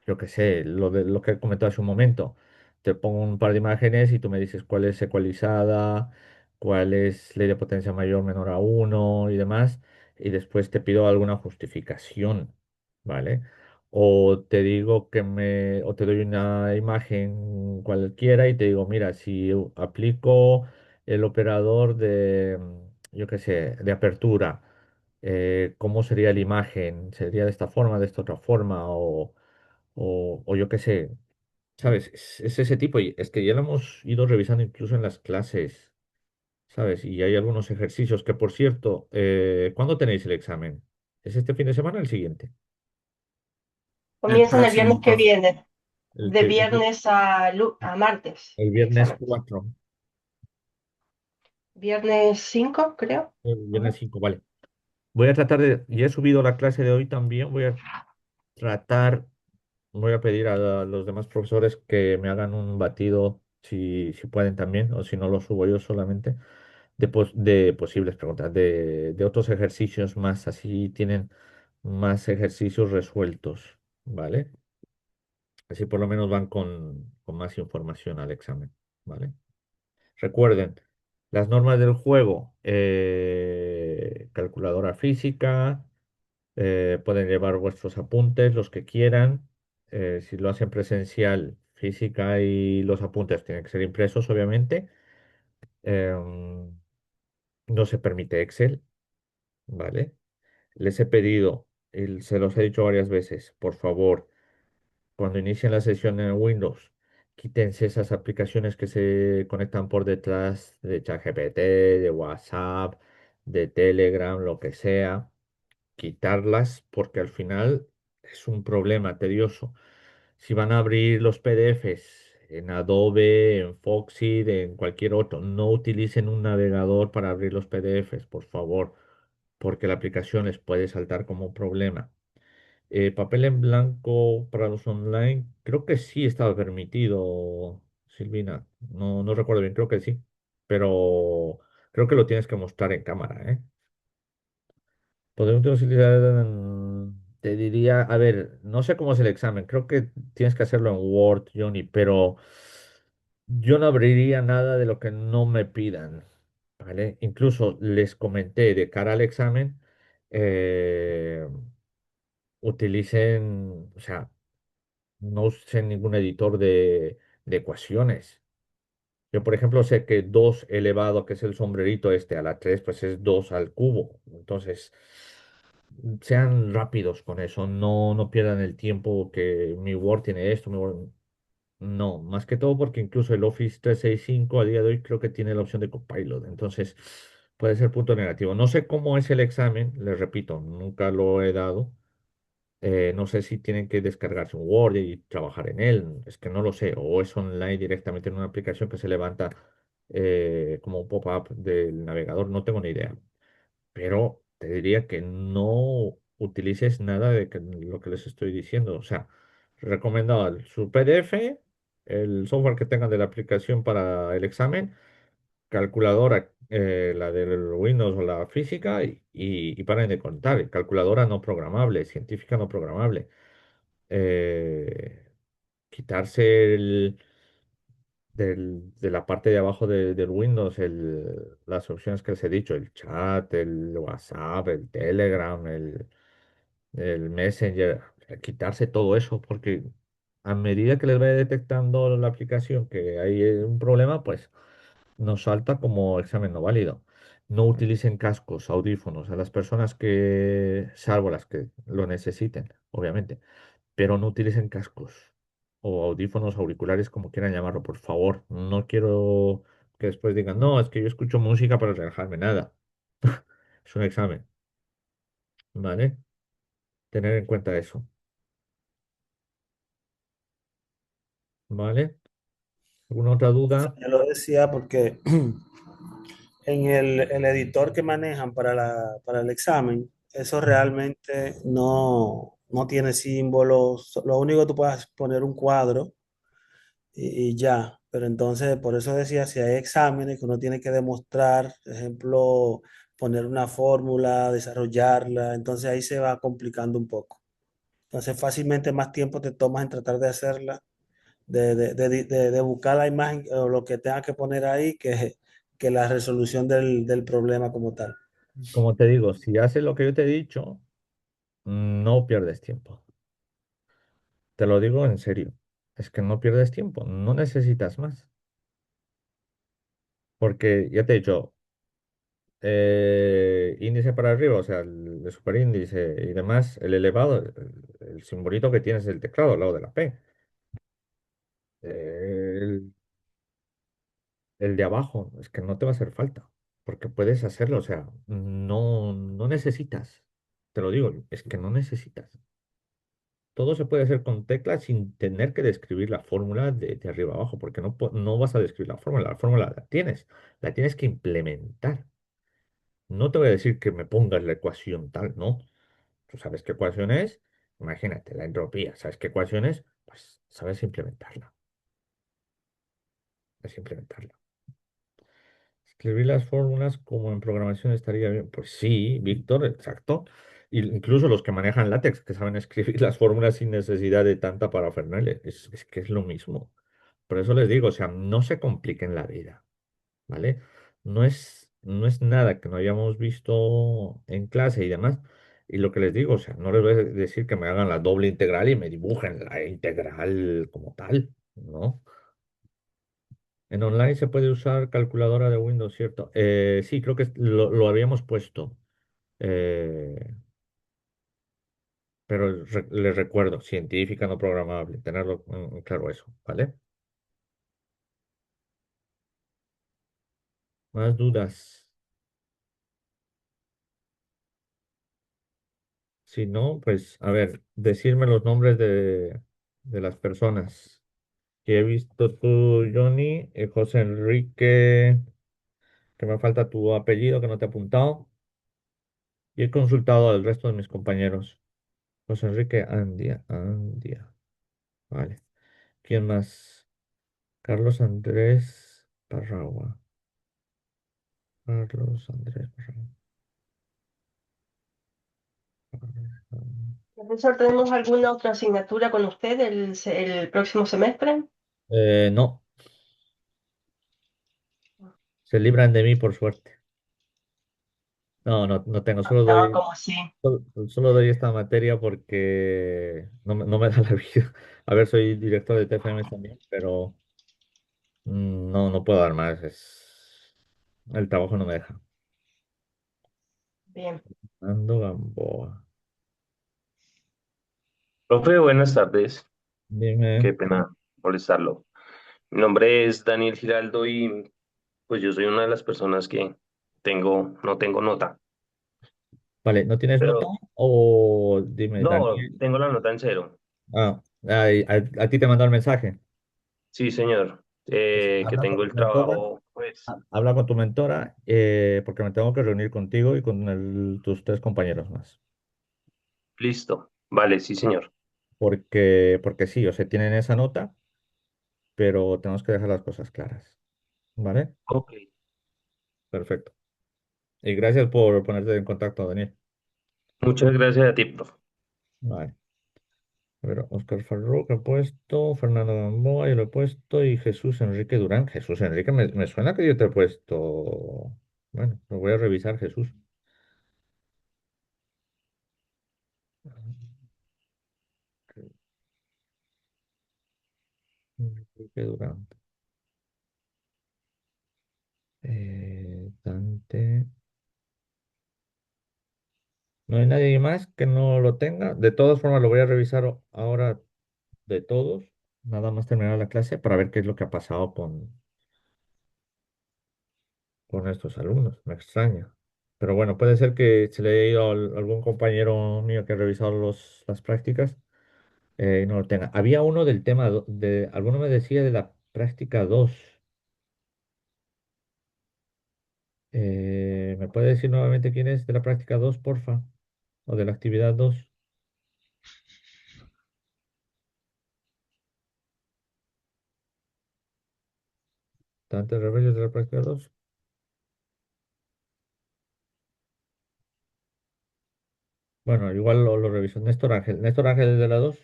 yo qué sé, lo que he comentado hace un momento. Te pongo un par de imágenes y tú me dices cuál es ecualizada, cuál es ley de potencia mayor menor a uno y demás. Y después te pido alguna justificación, ¿vale? O te digo o te doy una imagen cualquiera y te digo, mira, si aplico el operador yo qué sé, de apertura, cómo sería la imagen, sería de esta forma, de esta otra forma, o yo qué sé, ¿sabes? Es ese tipo, y es que ya lo hemos ido revisando incluso en las clases, ¿sabes? Y hay algunos ejercicios que, por cierto, ¿cuándo tenéis el examen? ¿Es este fin de semana o el siguiente? El Comienzan el viernes próximo, que profe. viene, El, de que, viernes a martes, el el viernes examen. 4, Viernes 5 creo. el A viernes ver. 5, vale. Voy a tratar ya he subido la clase de hoy también, tratar, voy a pedir a los demás profesores que me hagan un batido, si pueden también, o si no lo subo yo solamente, de posibles preguntas, de otros ejercicios más, así tienen más ejercicios resueltos, ¿vale? Así por lo menos van con más información al examen, ¿vale? Recuerden, las normas del juego, calculadora física. Pueden llevar vuestros apuntes, los que quieran. Si lo hacen presencial, física y los apuntes tienen que ser impresos, obviamente. Em, no se permite Excel, ¿vale? Les he pedido, y se los he dicho varias veces, por favor, cuando inicien la sesión en Windows, quítense esas aplicaciones que se conectan por detrás de ChatGPT, de WhatsApp, de Telegram, lo que sea, quitarlas porque al final es un problema tedioso. Si van a abrir los PDFs en Adobe, en Foxit, en cualquier otro, no utilicen un navegador para abrir los PDFs, por favor, porque la aplicación les puede saltar como un problema. Papel en blanco para los online, creo que sí estaba permitido, Silvina. No recuerdo bien, creo que sí, pero creo que lo tienes que mostrar en cámara, ¿eh? Podemos utilizar, te diría, a ver, no sé cómo es el examen, creo que tienes que hacerlo en Word, Johnny, pero yo no abriría nada de lo que no me pidan, ¿vale? Incluso les comenté de cara al examen, eh, utilicen, o sea, no usen ningún editor de ecuaciones. Yo, por ejemplo, sé que 2 elevado, que es el sombrerito este, a la 3 pues es 2 al cubo. Entonces, sean rápidos con eso, no pierdan el tiempo que mi Word tiene esto, mi Word... No, más que todo porque incluso el Office 365 a día de hoy creo que tiene la opción de Copilot. Entonces, puede ser punto negativo. No sé cómo es el examen, les repito, nunca lo he dado. No sé si tienen que descargarse un Word y trabajar en él, es que no lo sé, o es online directamente en una aplicación que se levanta como un pop-up del navegador, no tengo ni idea. Pero te diría que no utilices nada de lo que les estoy diciendo. O sea, recomendado su PDF, el software que tengan de la aplicación para el examen, calculadora, la del Windows o la física, y paren de contar. Calculadora no programable, científica no programable. Eh, quitarse de la parte de abajo del Windows las opciones que les he dicho, el chat, el WhatsApp, el Telegram, el Messenger, quitarse todo eso, porque a medida que les vaya detectando la aplicación que hay un problema, pues nos salta como examen no válido. No utilicen cascos, audífonos a las personas que, salvo las que lo necesiten, obviamente, pero no utilicen cascos o audífonos, auriculares, como quieran llamarlo, por favor. No quiero que después digan, no, es que yo escucho música para relajarme, nada. Es un examen, ¿vale? Tener en cuenta eso, ¿vale? ¿Alguna otra duda? Yo lo decía porque en el editor que manejan para el examen, eso realmente no tiene símbolos. Lo único que tú puedes poner un cuadro y ya. Pero entonces, por eso decía, si hay exámenes que uno tiene que demostrar, por ejemplo, poner una fórmula, desarrollarla, entonces ahí se va complicando un poco. Entonces, fácilmente más tiempo te tomas en tratar de hacerla, de buscar la imagen o lo que tengas que poner ahí, que la resolución del problema como tal. Como te digo, si haces lo que yo te he dicho, no pierdes tiempo. Te lo digo en serio. Es que no pierdes tiempo, no necesitas más. Porque ya te he dicho, índice para arriba, o sea, el superíndice y demás, el elevado, el simbolito que tienes del teclado al lado de la P. El, el de abajo, es que no te va a hacer falta, porque puedes hacerlo, o sea, no necesitas. Te lo digo, es que no necesitas. Todo se puede hacer con teclas sin tener que describir la fórmula de arriba abajo, porque no vas a describir la fórmula la tienes que implementar. No te voy a decir que me pongas la ecuación tal, no. Tú sabes qué ecuación es, imagínate, la entropía, ¿sabes qué ecuación es? Pues sabes implementarla, es implementarla. Escribir las fórmulas como en programación estaría bien. Pues sí, Víctor, exacto. Incluso los que manejan látex, que saben escribir las fórmulas sin necesidad de tanta parafernalia, es que es lo mismo. Por eso les digo, o sea, no se compliquen la vida, ¿vale? No es nada que no hayamos visto en clase y demás. Y lo que les digo, o sea, no les voy a decir que me hagan la doble integral y me dibujen la integral como tal, ¿no? En online se puede usar calculadora de Windows, ¿cierto? Sí, creo que lo habíamos puesto. eh, pero les recuerdo, científica no programable, tenerlo claro eso, ¿vale? Más dudas. Si no, pues, a ver, decirme los nombres de las personas que he visto tú, Johnny, José Enrique, que me falta tu apellido que no te he apuntado, y he consultado al resto de mis compañeros. José Enrique Andia. Vale. ¿Quién más? Carlos Andrés Parragua. Carlos Andrés Parragua. Profesor, ¿tenemos alguna otra asignatura con usted el próximo semestre? No, se libran de mí por suerte. No, no, no tengo, Estaba como así. solo doy esta materia porque no me da la vida. A ver, soy director de TFM también, pero no puedo dar más. El trabajo no me deja. Bien. Ando Gamboa. Profe, buenas tardes. Qué Dime. pena molestarlo. Mi nombre es Daniel Giraldo y pues yo soy una de las personas que no tengo nota. Vale, ¿no tienes nota? Pero O dime, no, Daniel. tengo la nota en cero. Ah, a ti te mandó el mensaje. Sí, señor. Pues Que habla con tengo tu el mentora. trabajo, pues, Habla con tu mentora porque me tengo que reunir contigo y con tus tres compañeros más. listo. Vale, sí, señor. Porque sí, o sea, tienen esa nota, pero tenemos que dejar las cosas claras. ¿Vale? Ok. Perfecto. Y gracias por ponerte en contacto, Daniel. Muchas gracias a ti, profe. Vale. A ver, Oscar Farruc he puesto, Fernando Gamboa yo lo he puesto y Jesús Enrique Durán. Jesús Enrique, me suena que yo te he puesto. Bueno, lo voy a revisar, Jesús. Enrique Durán. Dante. No hay nadie más que no lo tenga. De todas formas, lo voy a revisar ahora de todos. Nada más terminar la clase para ver qué es lo que ha pasado con estos alumnos. Me extraña. Pero bueno, puede ser que se le haya ido a algún compañero mío que ha revisado las prácticas y no lo tenga. Había uno del tema alguno me decía de la práctica 2. ¿Me puede decir nuevamente quién es de la práctica 2, porfa? O de la actividad 2. ¿Tantos rebeldes de la práctica 2? Bueno, igual lo reviso. Néstor Ángel. Néstor Ángel es de la 2.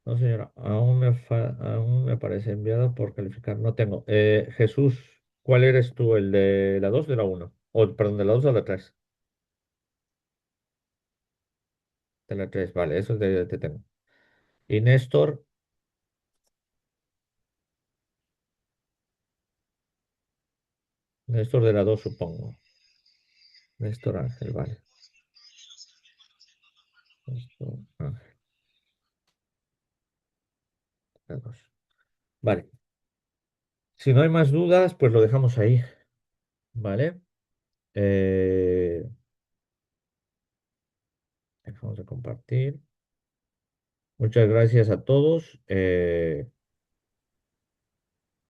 No, señora. Aún me parece enviado por calificar. No tengo. Jesús, ¿cuál eres tú? ¿El de la 2 o de la uno? O, perdón, de la 2 o de la 3. De la 3, vale, eso te tengo. Y Néstor de la 2 supongo. Néstor Ángel, vale. Néstor Ángel, la 2. Vale. Si no hay más dudas, pues lo dejamos ahí. ¿Vale? Eh, Dejamos de compartir. Muchas gracias a todos.